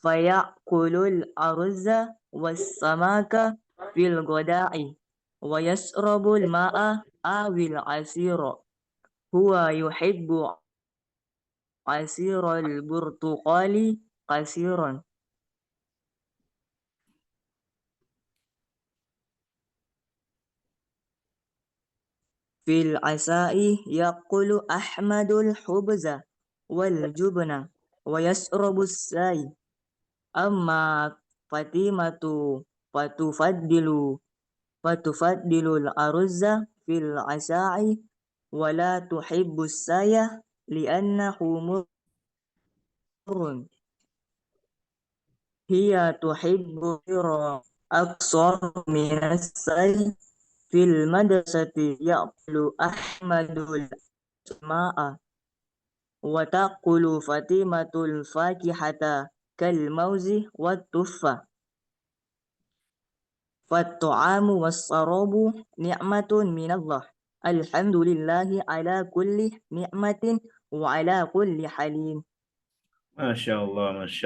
فيأكل الأرز والسمك في الغداء ويشرب الماء أو العصير هو يحب عصير البرتقال كثيرا. في العشاء يأكل أحمد الخبز والجبن ويشرب الشاي. أما فاطمة فتفضل الأرز في العشاء ولا تحب الشاي لأنه مر هي تحب أكثر من الشاي. في المدرسة يأكل أحمد الماء وتأكل فاطمة الفاكهة كالموز والتفاح فالطعام والشراب نعمة من الله الحمد لله على كل نعمة وعلى كل حال. Masya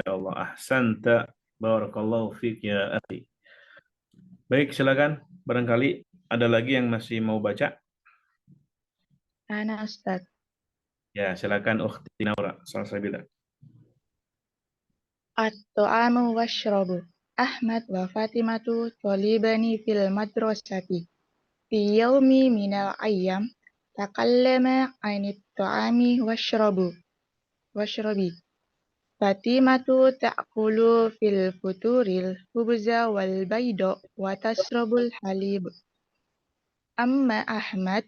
Allah. Ahsanta, barakallahu fiik ya akhi. Baik, silakan. Barangkali ada lagi yang masih mau baca. Ana Ustaz. Ya, silakan Ukhti Naura. Salsabila. At-ta'amu wasyrabu. Ahmad wa Fatimatu talibani fil madrasati. Fi yaumi minal ayyam takallama anit ta'ami washrabi. Fatimatu ta'kulu fil futuril khubza wal bayda wa tasrabul halib. Amma Ahmad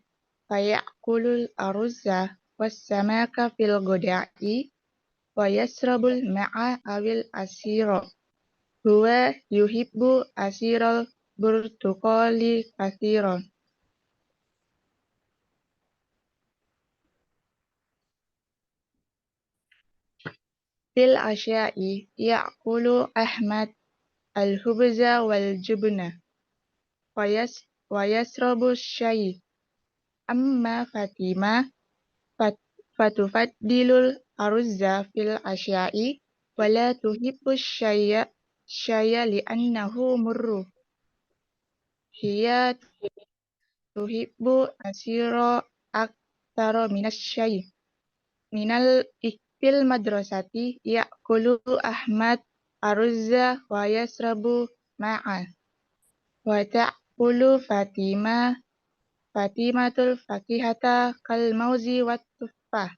faya'kulul aruzza was samaka fil goda'i wa yasrabul ma'a awil asira. Huwa yuhibbu asiral burtuqali kathiran. Fil asya'i ya'kulu Ahmad al-hubza wal jubna wa yasrabu syai. Amma Fatimah fatufaddilul aruzza fil asya'i wa la tuhibbu syaya li'annahu murru. Hiya tuhibbu asira aktsara minas syai. Minal fil madrasati ya'kulu Ahmad aruzza wa yasrabu ma'a. Wa ta'kulu Fatimatul fakihata kal mauzi wat tuffah.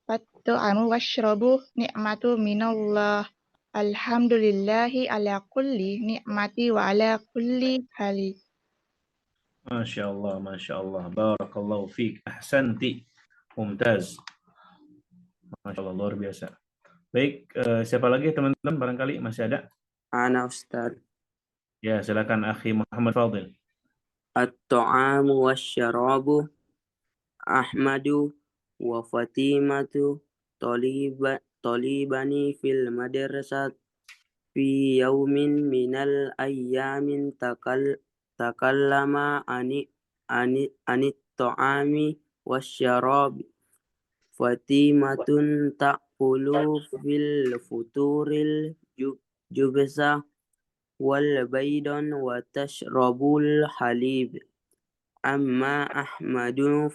Fattu'amu washrabu ni'matu minallah. Alhamdulillahi ala kulli ni'mati wa ala kulli hali. Masya Allah, Masya Allah. Barakallahu fiik. Ahsanti. Mumtaz. Masya Allah, luar biasa. Baik, siapa lagi teman-teman? Barangkali masih ada? Ana Ustaz. Ya, silakan Akhi Muhammad Fadil. At-ta'amu wasyarabu Ahmadu wa Fatimatu talibani fil madrasat fi yaumin minal ayyamin takallama anit ta'ami wasyarabi. Fatimatun ta'kulu fil futuril jubza wal baydan wa tashrabul halib. Amma Ahmadu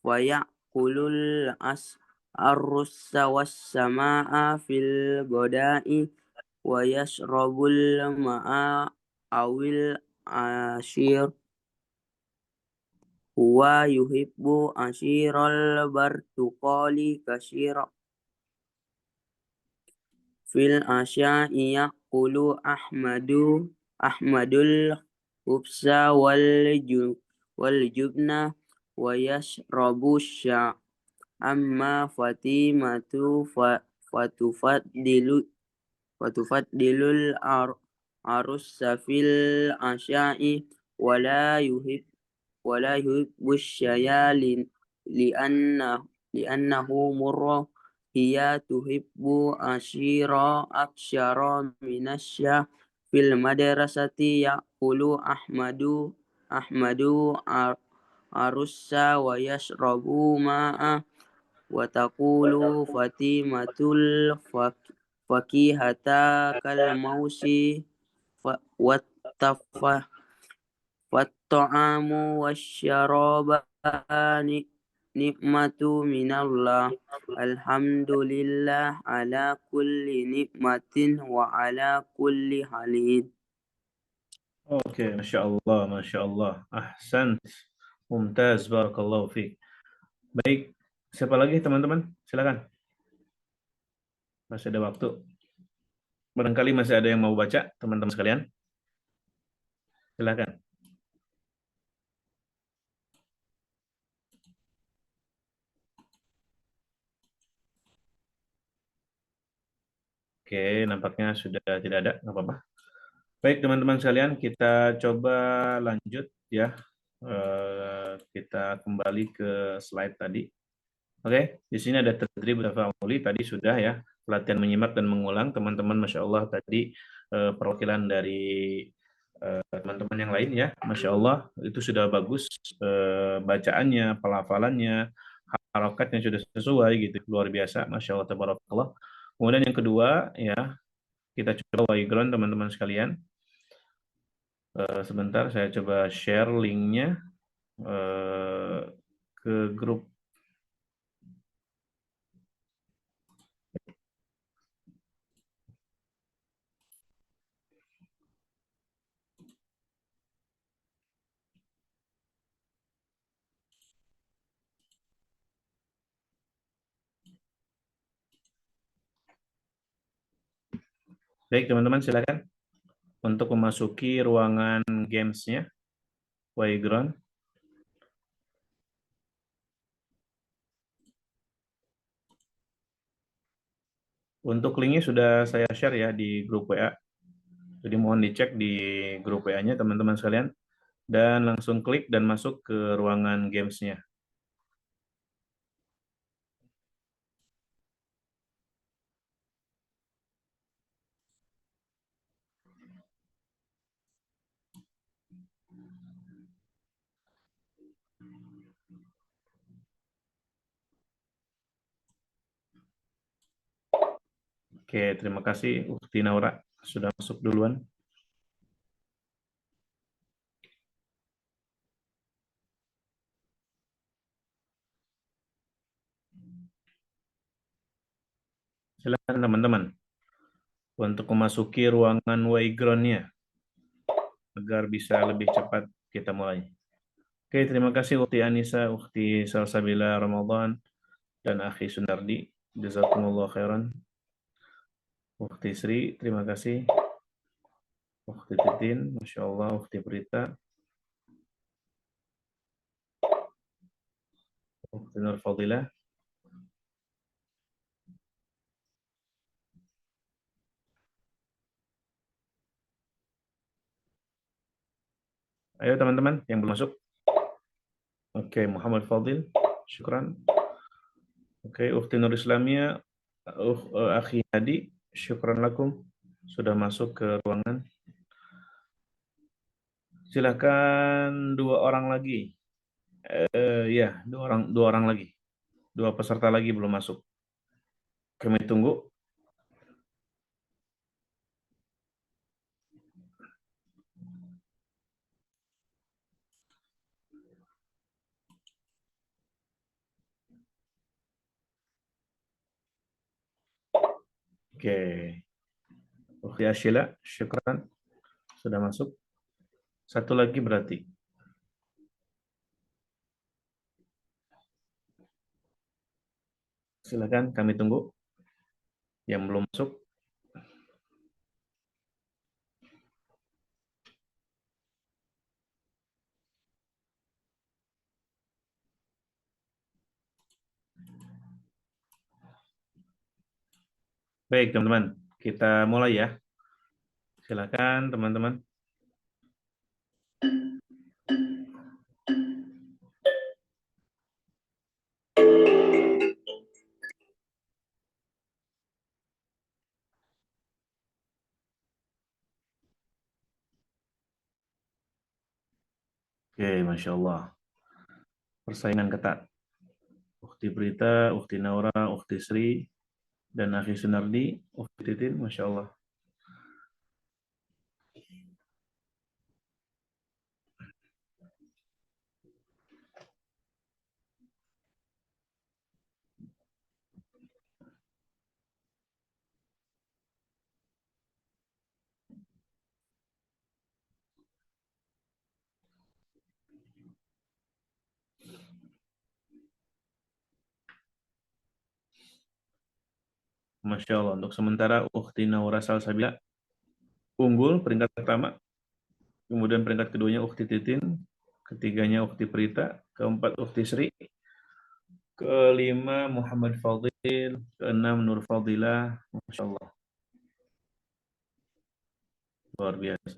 faya'kulul arrussa wassama'a fil goda'i wa yashrabul ma'a awil ashir. Huwa yuhibbu ashiral bartuqali kasyira. Fil asya'i ya'kulu Ahmadul hubsa wal jubna wa yashrabu sya. Amma Fatimatu fatufaddilul arussa fil asya'i wa la yuhibbu syaya li'annahu murra. Hiya tuhibbu ashira aksyara minasya. Fil madrasati ya'kulu Ahmadu arussa wa yashrabu ma'a. Wa taqulu Fatimatul fakihata kal mausi wattafah. Watta'amu wasyarabani ni'matu minallah. Alhamdulillah ala kulli ni'matin wa ala kulli halin. Oke, Masya Allah, Masya Allah. Ahsan. Mumtaz, barakallahu fiik. Baik, siapa lagi teman-teman? Silakan. Masih ada waktu. Barangkali masih ada yang mau baca, teman-teman sekalian. Silakan. Oke, nampaknya sudah tidak ada, nggak apa-apa. Baik, teman-teman sekalian, kita coba lanjut ya. Kita kembali ke slide tadi. Oke, di sini ada tadrib tafa'uli tadi sudah ya, pelatihan menyimak dan mengulang. Teman-teman, Masya Allah tadi perwakilan dari teman-teman yang lain ya, Masya Allah itu sudah bagus bacaannya, pelafalannya, harokatnya sudah sesuai gitu, luar biasa, Masya Allah, tabarakallah. Kemudian yang kedua ya, kita coba background teman-teman sekalian. Sebentar, saya coba share linknya ke grup. Baik teman-teman, silakan untuk memasuki ruangan games-nya, Playground. Untuk linknya sudah saya share ya di grup WA. Jadi mohon dicek di grup WA-nya teman-teman sekalian. Dan langsung klik dan masuk ke ruangan games-nya. Oke, terima kasih Ukti Naura sudah masuk duluan. Silakan teman-teman untuk memasuki ruangan Playground-nya agar bisa lebih cepat kita mulai. Oke, terima kasih Ukti Anissa, Ukti Salsabila Ramadan, dan Akhi Sunardi. Jazakumullah khairan. Ukti Sri, terima kasih. Ukti Titin, Masya Allah. Ukti Prita. Ukti Nur Fadilah. Ayo teman-teman yang belum masuk. Oke, Muhammad Fadil. Syukran. Oke, Ukti Nur Islamia. Akhi Hadi. Syukran lakum. Sudah masuk ke ruangan. Silakan dua orang lagi. Ya, dua orang lagi. Dua peserta lagi belum masuk. Kami tunggu. Oke. Oke, Ashila, syukran. Sudah masuk. Satu lagi berarti. Silakan, kami tunggu. Yang belum masuk. Baik, teman-teman. Kita mulai ya. Silakan, teman-teman. Oke, Masya Allah. Persaingan ketat. Ukti Berita, Ukti Naura, Ukti Sri, dan Akhi Sunardi, Ukti Titin, Masya Allah. Masya Allah. Untuk sementara, Ukti Naura Salsabila unggul peringkat pertama. Kemudian peringkat keduanya Ukti Titin. Ketiganya Ukti Prita. Keempat Ukti Sri. Kelima Muhammad Fadil. Keenam Nur Fadilah. Masya Allah. Luar biasa.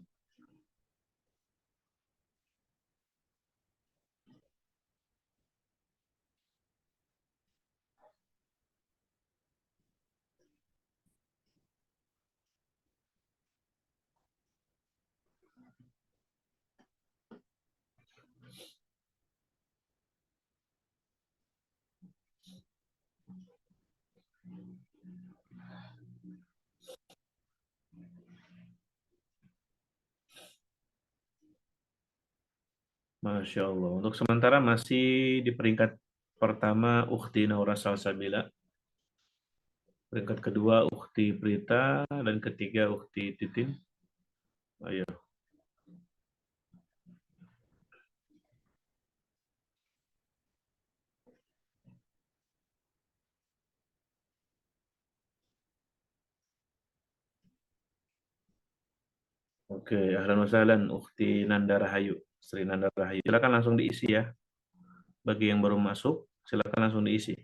Masya Allah. Untuk sementara masih di peringkat pertama Ukti Naura Salsabila. Peringkat kedua Ukti Prita. Dan ketiga Ukti Titin. Ayo. Oke, ahlan wa sahlan Ukhti Nanda Rahayu, Sri Nanda Rahayu. Silakan langsung diisi ya. Bagi yang baru masuk, silakan langsung diisi.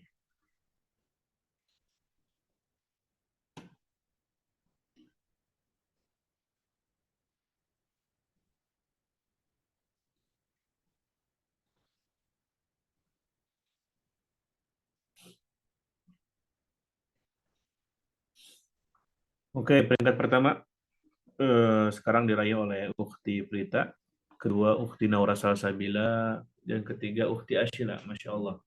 Oke, peringkat pertama sekarang diraih oleh Ukhti Prita, kedua Ukhti Naura Salsabila, dan ketiga Ukhti Ashila. Masya Allah.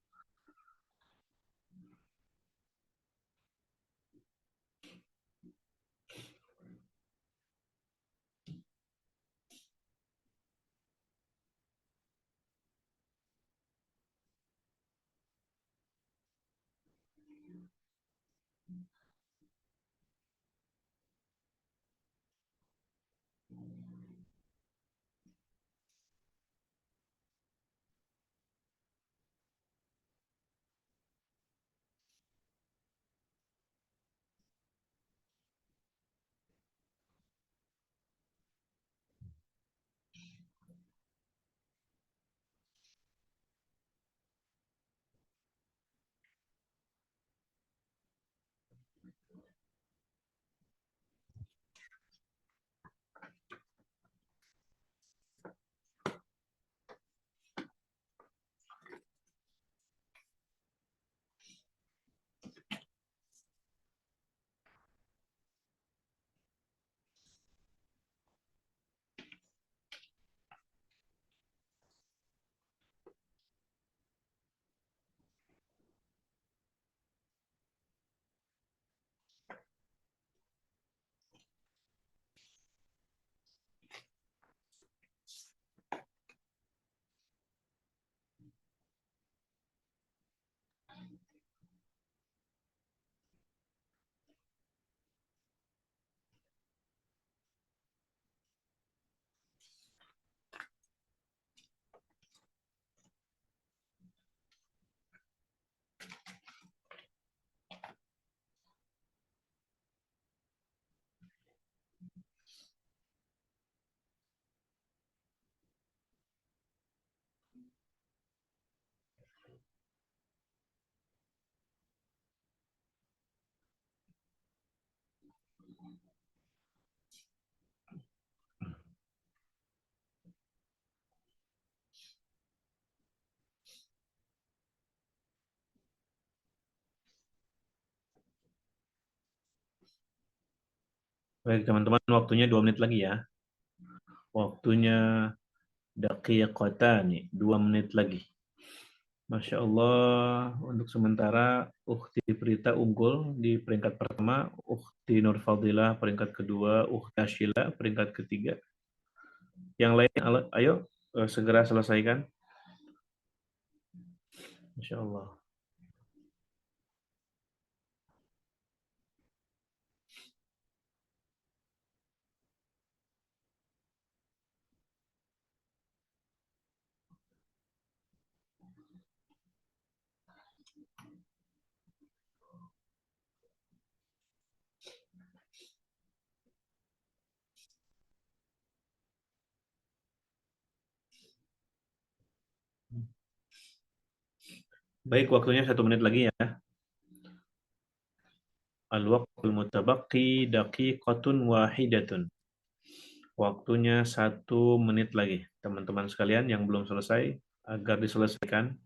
Baik teman-teman, waktunya 2 menit lagi ya. Waktunya daqiqatani, 2 menit lagi. Masya Allah, untuk sementara Ukhti Prita unggul di peringkat pertama, Ukhti Nur Fadilah peringkat kedua, Ukhti Ashila peringkat ketiga. Yang lain, ayo segera selesaikan. Masya Allah. Baik, waktunya 1 menit lagi ya. Al-waqtul mutabaqi daqiqatun wahidatun. Waktunya 1 menit lagi. Teman-teman sekalian yang belum selesai, agar diselesaikan.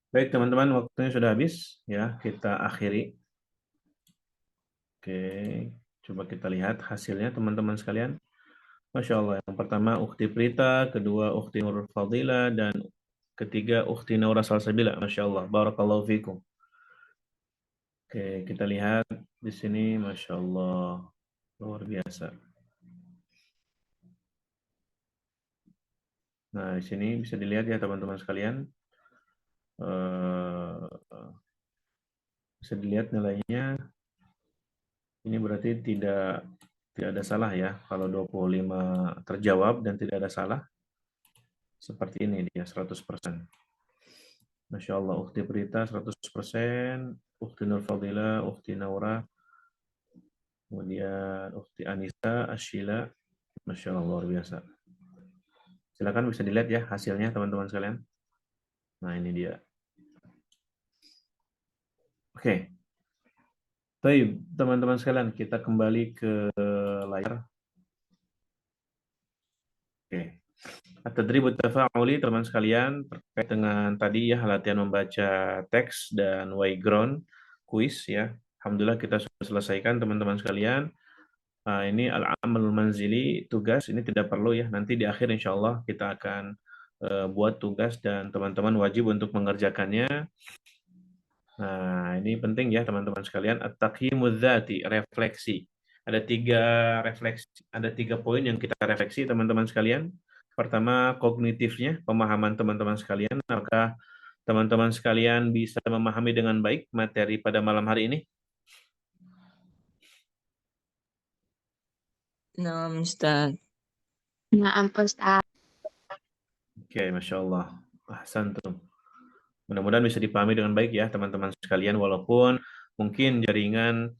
Baik teman-teman, waktunya sudah habis ya, kita akhiri. Oke, coba kita lihat hasilnya teman-teman sekalian. Masya Allah, yang pertama Ukhti Prita, kedua Ukhti Nur Fadila, dan ketiga Ukhti Naura Salsabila. Masya Allah, barakallahu fikum. Oke, kita lihat di sini, Masya Allah, luar biasa. Nah, di sini bisa dilihat ya teman-teman sekalian. Bisa dilihat nilainya. Ini berarti tidak ada salah ya. Kalau 25 terjawab dan tidak ada salah, seperti ini dia 100%. Masya Allah, Ukhti Prita 100%, Ukhti Nur Fadila, Ukhti Naura, kemudian Ukhti Anissa, Ashila, Masya Allah, luar biasa. Silakan bisa dilihat ya hasilnya teman-teman sekalian. Nah ini dia. Oke. Baik, teman-teman sekalian, kita kembali ke layar. Oke. At-tadribut tafa'uli, teman sekalian, terkait dengan tadi ya latihan membaca teks dan Wayground quiz ya. Alhamdulillah kita sudah selesaikan teman-teman sekalian. Nah, ini al-amal manzili, tugas ini tidak perlu ya. Nanti di akhir insya Allah kita akan buat tugas dan teman-teman wajib untuk mengerjakannya. Nah, ini penting ya teman-teman sekalian. At-taqyimudz dzati, refleksi. Ada 3 refleksi, ada 3 poin yang kita refleksi teman-teman sekalian. Pertama, kognitifnya, pemahaman teman-teman sekalian. Apakah teman-teman sekalian bisa memahami dengan baik materi pada malam hari ini? Nah, Ustaz. Nah, Ustaz. Oke, Masya Allah. Ahsantum. Mudah-mudahan bisa dipahami dengan baik ya teman-teman sekalian, walaupun mungkin jaringan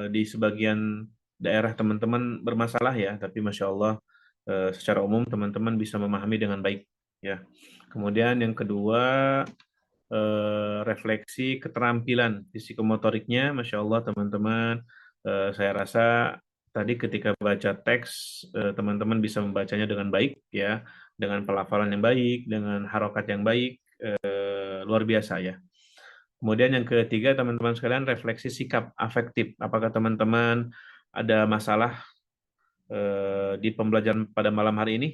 di sebagian daerah teman-teman bermasalah ya, tapi Masya Allah secara umum teman-teman bisa memahami dengan baik ya. Kemudian yang kedua, refleksi keterampilan psikomotoriknya, Masya Allah teman-teman. Saya rasa tadi ketika baca teks teman-teman bisa membacanya dengan baik ya, dengan pelafalan yang baik, dengan harokat yang baik, luar biasa ya. Kemudian yang ketiga teman-teman sekalian, refleksi sikap afektif. Apakah teman-teman ada masalah di pembelajaran pada malam hari ini?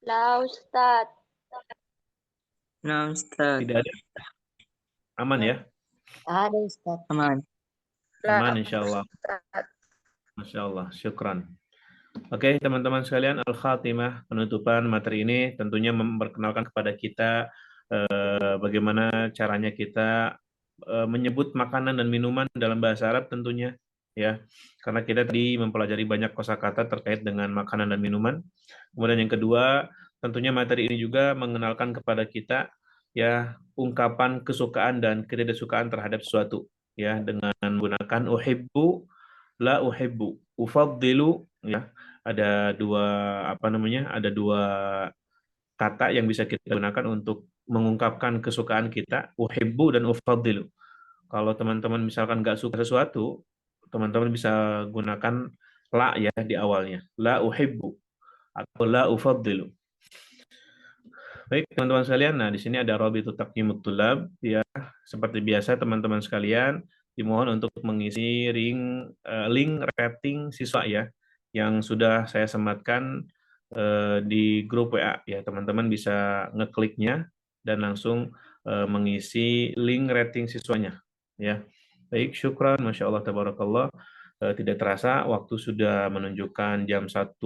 Lah Ustaz. Nah, Ustaz. Tidak ada. Aman ya? Ada Ustaz. Aman. Aman insya Allah. Masya Allah, syukran. Oke, teman-teman sekalian, Al-Khatimah, penutupan materi ini tentunya memperkenalkan kepada kita bagaimana caranya kita menyebut makanan dan minuman dalam bahasa Arab tentunya, ya. Karena kita tadi mempelajari banyak kosakata terkait dengan makanan dan minuman. Kemudian yang kedua, tentunya materi ini juga mengenalkan kepada kita ya ungkapan kesukaan dan ketidaksukaan terhadap sesuatu, ya, dengan menggunakan uhibbu, la uhibbu, ufaddilu, ya. Ada dua kata yang bisa kita gunakan untuk mengungkapkan kesukaan kita, uhibbu dan ufaddilu. Kalau teman-teman misalkan nggak suka sesuatu, teman-teman bisa gunakan la ya di awalnya, la uhibbu atau la ufaddilu. Baik teman-teman sekalian, nah di sini ada Rabitut Taqyimut Thullab ya. Seperti biasa teman-teman sekalian dimohon untuk mengisi link rating siswa ya, yang sudah saya sematkan di grup WA ya. Teman-teman bisa ngekliknya dan langsung mengisi link rating siswanya ya. Baik, syukran, Masya Allah, tabarakallah. Tidak terasa waktu sudah menunjukkan jam 1,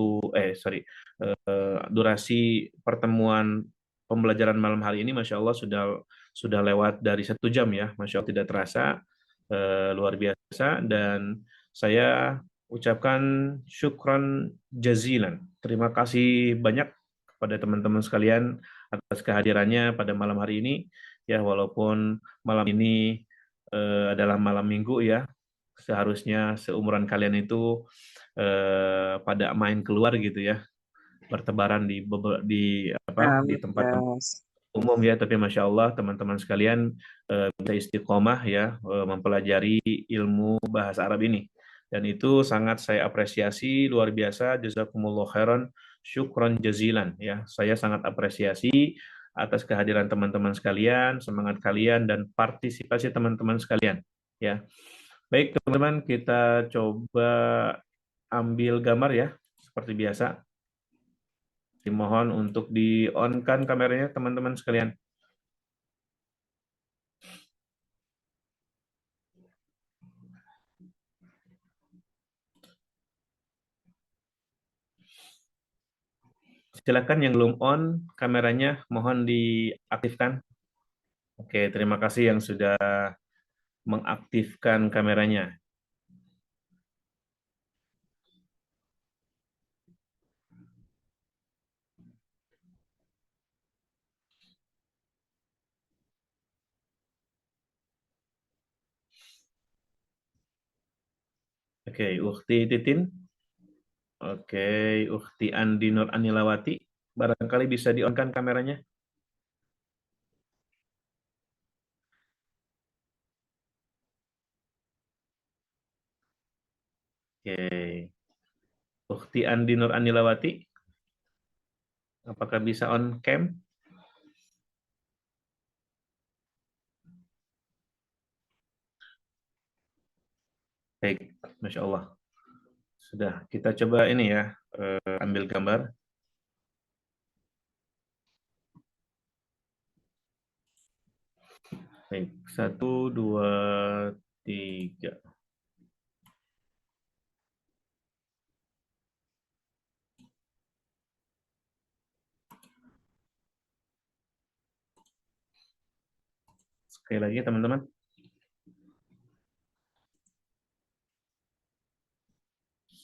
durasi pertemuan pembelajaran malam hari ini, Masya Allah, sudah lewat dari 1 jam ya. Masya Allah, tidak terasa, luar biasa. Dan saya ucapkan syukran jazilan. Terima kasih banyak kepada teman-teman sekalian atas kehadirannya pada malam hari ini. Ya, walaupun malam ini adalah malam minggu ya. Seharusnya seumuran kalian itu pada main keluar gitu ya, bertebaran di tempat-tempat umum ya. Tapi Masya Allah teman-teman sekalian bisa istiqomah ya mempelajari ilmu bahasa Arab ini, dan itu sangat saya apresiasi, luar biasa. Jazakumullah khairan, syukron jazilan ya. Saya sangat apresiasi atas kehadiran teman-teman sekalian, semangat kalian dan partisipasi teman-teman sekalian ya. Baik teman-teman, kita coba ambil gambar ya seperti biasa. Dimohon untuk di-on-kan kameranya teman-teman sekalian. Silakan yang belum on kameranya mohon diaktifkan. Oke, terima kasih yang sudah mengaktifkan kameranya. Oke, Ukhti Titin. Oke, Ukhti Andi Nur Anilawati. Barangkali bisa di-on-kan kameranya. Oke. Ukhti Andi Nur Anilawati. Apakah bisa on cam? Baik, Masya Allah. Sudah, kita coba ini ya, ambil gambar. Baik, 1, 2, 3. Sekali lagi teman-teman.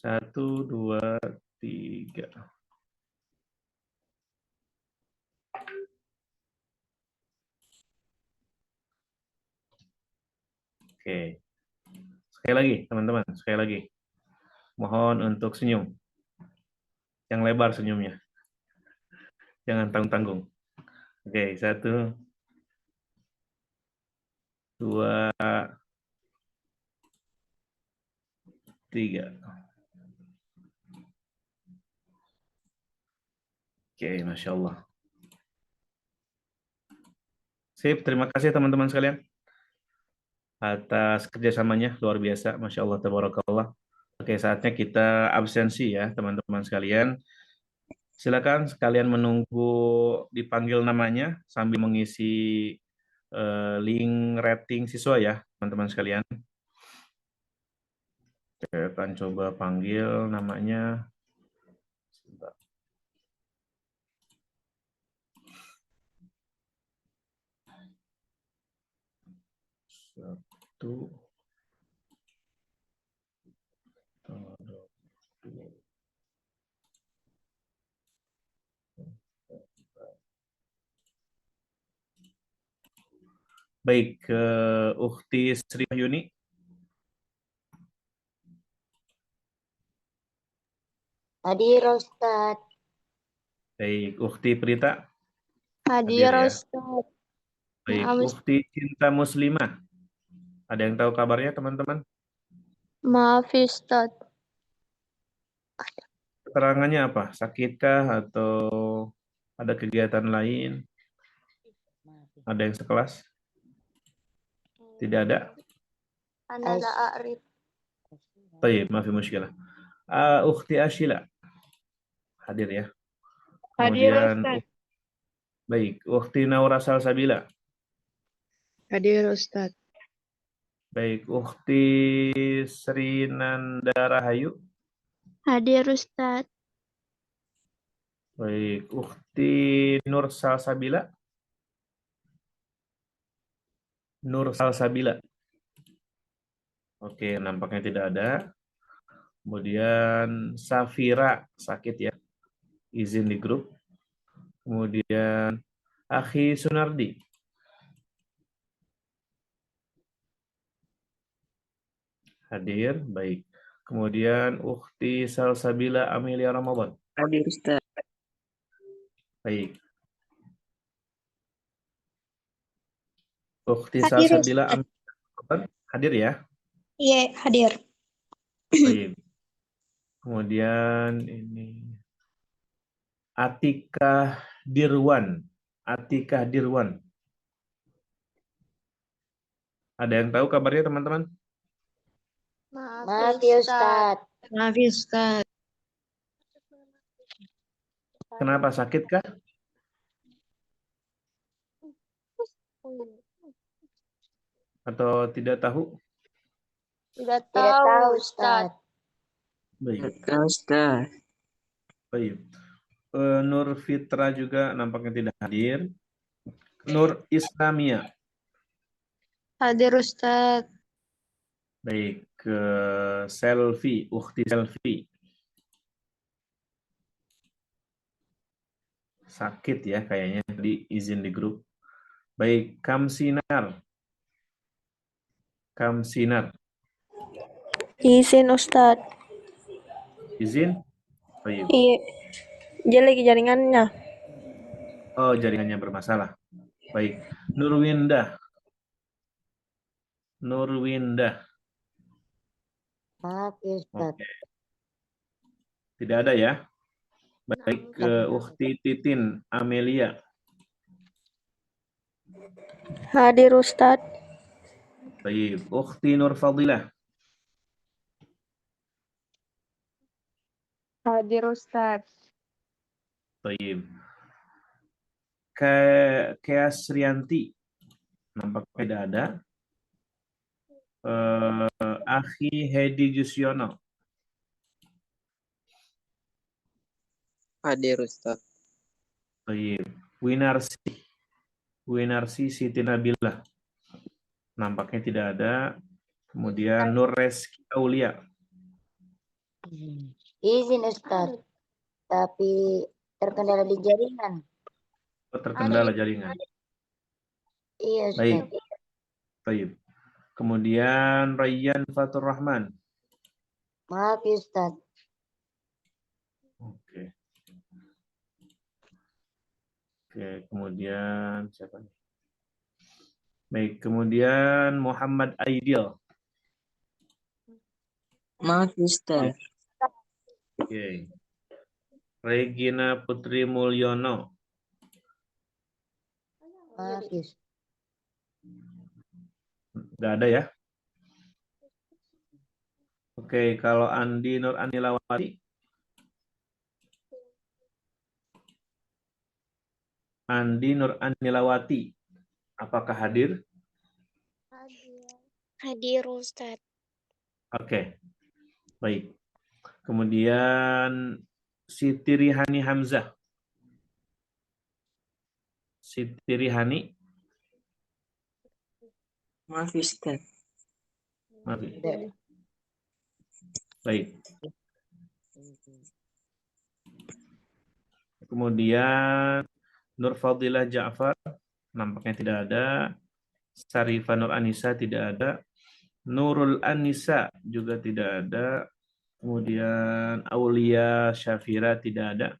Satu, dua, tiga. Oke. Sekali lagi teman-teman, sekali lagi. Mohon untuk senyum. Yang lebar senyumnya. Jangan tanggung-tanggung. Oke, 1, 2, 3. Oke, Masya Allah. Sip, terima kasih teman-teman sekalian. Atas kerjasamanya, luar biasa. Masya Allah, tabarakallah. Oke, saatnya kita absensi ya teman-teman sekalian. Silakan sekalian menunggu dipanggil namanya sambil mengisi link rating siswa ya teman-teman sekalian. Saya akan coba panggil namanya. Satu. Baik, Ukhti Sri Yuni. Hadir Ustaz. Baik, Ukhti Prita. Hadir ya. Ustaz. Baik, Ukhti Cinta Muslimah. Ada yang tahu kabarnya teman-teman? Maaf Ustaz. Keterangannya apa? Sakitkah atau ada kegiatan lain? Ada yang sekelas? Tidak ada? Ana la a'rif. Baik, maaf muskilah. Ukhti Ashila. Hadir ya. Hadir, Kemudian Ustaz. baik, Ukhti Naura Salsabila. Hadir, Ustaz. Baik, Ukhti Sri Nanda Rahayu. Hadir Ustaz. Baik, Ukhti Nur Salsabila. Nur Salsabila. Oke, nampaknya tidak ada. Kemudian Safira sakit ya. Izin di grup. Kemudian Akhi Sunardi. Hadir, baik. Kemudian Ukhti Salsabila Amelia Ramadan. Hadir Ustaz. Baik. Ukhti Hadir, Salsabila Ustaz. Amelia Ramadan. Hadir ya. Iya, hadir. Baik. Kemudian ini Atikah Dirwan. Atikah Dirwan. Ada yang tahu kabarnya teman-teman? Maaf ya Ustaz. Maaf ya Ustaz. Kenapa, sakitkah? Atau tidak tahu? Tidak tahu Ustaz. Baik. Ustaz. Baik. Nur Fitra juga nampaknya tidak hadir. Nur Islamia. Hadir Ustaz. Baik. Selfie, Ukhti Selfie. Sakit ya kayaknya, di izin di grup. Baik, Kamsinar. Kamsinar. Izin Ustaz. Izin? Baik. Iya. Dia lagi jaringannya. Oh, jaringannya bermasalah. Baik. Nurwindah. Nurwindah. Maaf ya Ustaz. Oke. Tidak ada ya? Baik, Ukhti Titin Amelia. Hadir Ustaz. Baik, Ukhti Nurfadilah. Hadir Ustaz. Baik. Keasrianti. Nampaknya tidak ada. Akhi Hedi Jusyono. Hadir Ustaz. Baik. Winarsi. Winarsi Siti Nabilah. Nampaknya tidak ada. Kemudian Nur Reski Aulia. Izin Ustaz. Tapi terkendala di jaringan. Terkendala jaringan. Iya Ustaz. Baik. Baik. Kemudian Rayyan Fatur Rahman. Maaf ya Ustaz. Oke. Oke, kemudian siapa nih? Baik, kemudian Muhammad Aidil. Maaf Ustaz. Oke. Regina Putri Mulyono. Maaf ya Ustaz. Nggak ada ya? Oke, kalau Andi Nur Anilawati. Andi Nur Anilawati. Apakah hadir? Hadir Ustaz. Oke. Baik. Kemudian Siti Rihani Hamzah. Siti Rihani. Maaf Ustaz. Maaf. Baik. Kemudian Nur Fadilah Ja'far. Nampaknya tidak ada. Sarifah Nur Anissa tidak ada. Nurul Anissa juga tidak ada. Kemudian Aulia Syafira tidak ada.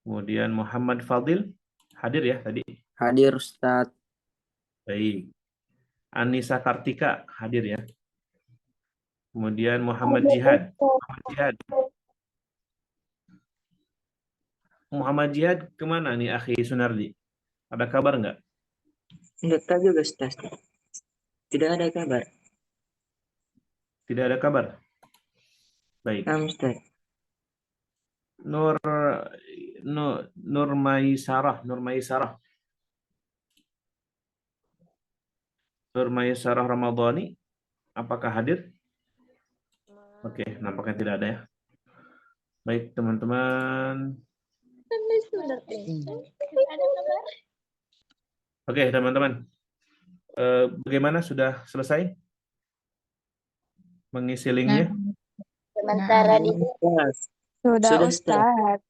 Kemudian Muhammad Fadil hadir ya tadi. Hadir Ustaz. Baik. Anissa Kartika hadir ya. Kemudian Muhammad Jihad. Muhammad Jihad. Muhammad Jihad kemana nih Akhi Sunardi? Ada kabar nggak? Enggak tahu juga Ustaz. Tidak ada kabar. Tidak ada kabar. Baik. Ustaz. Nur Maisarah. Nur Maisarah Ramadhani. Apakah hadir? Oke, nampaknya tidak ada ya. Baik, teman-teman. Oke, teman-teman. Bagaimana, sudah selesai mengisi linknya? Sementara di Sudah Sudah, Ustaz.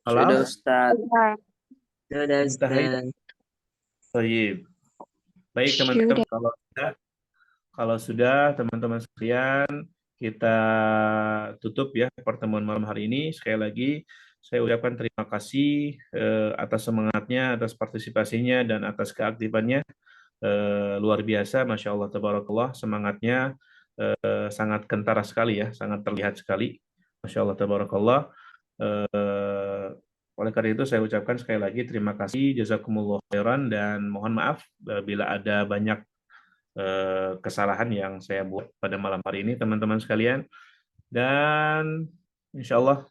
Halo? Sudah Ustaz. Sudah. Sudah Ustaz. Baik. Baik, teman-teman. Kalau sudah, teman-teman sekalian, kita tutup ya pertemuan malam hari ini. Sekali lagi, saya ucapkan terima kasih atas semangatnya, atas partisipasinya, dan atas keaktifannya. Luar biasa, Masya Allah, Tabarakallah. Semangatnya sangat kentara sekali ya, sangat terlihat sekali. Masya Allah, Tabarakallah. Oleh karena itu saya ucapkan sekali lagi terima kasih, jazakumullah khairan, dan mohon maaf bila ada banyak kesalahan yang saya buat pada malam hari ini teman-teman sekalian. Dan insya Allah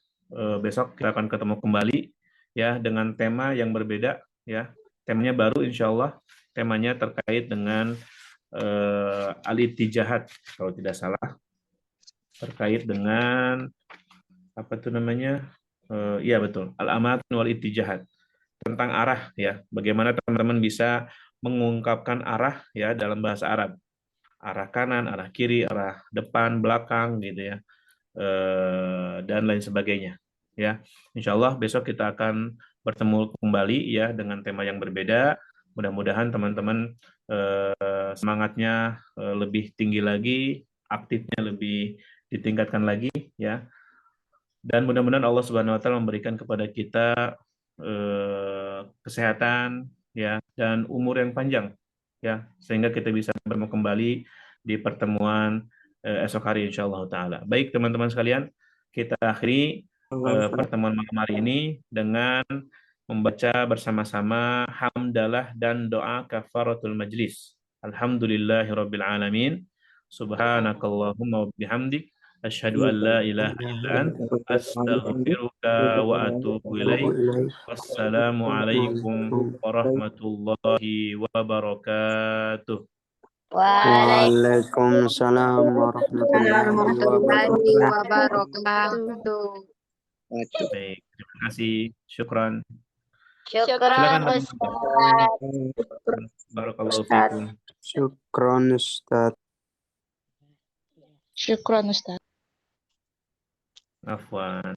besok kita akan ketemu kembali ya dengan tema yang berbeda ya. Temanya baru insya Allah, temanya terkait dengan al-ittijahat kalau tidak salah, terkait dengan apa itu namanya, iya betul, al-amatun wal ittijahat, tentang arah ya, bagaimana teman-teman bisa mengungkapkan arah ya dalam bahasa Arab, arah kanan, arah kiri, arah depan, belakang gitu ya, dan lain sebagainya ya. Insya Allah besok kita akan bertemu kembali ya dengan tema yang berbeda. Mudah-mudahan teman-teman semangatnya lebih tinggi lagi, aktifnya lebih ditingkatkan lagi ya. Dan mudah-mudahan Allah Subhanahu wa taala memberikan kepada kita kesehatan ya dan umur yang panjang ya, sehingga kita bisa bertemu kembali di pertemuan esok hari insyaallah taala. Baik teman-teman sekalian, kita akhiri pertemuan malam hari ini dengan membaca bersama-sama hamdalah dan doa kafaratul majlis. Alhamdulillahirabbil alamin. Subhanakallahumma wa bihamdik asyhadu an la ilaha illa anta astaghfiruka wa atubu ilaik. Wassalamualaikum warahmatullahi wabarakatuh. Waalaikumsalam warahmatullahi wabarakatuh. Baik, terima kasih. Syukran. Syukran Silakan. Ustaz. Barakallahu fikum. Syukran Ustaz. Syukran Ustaz. Afwan.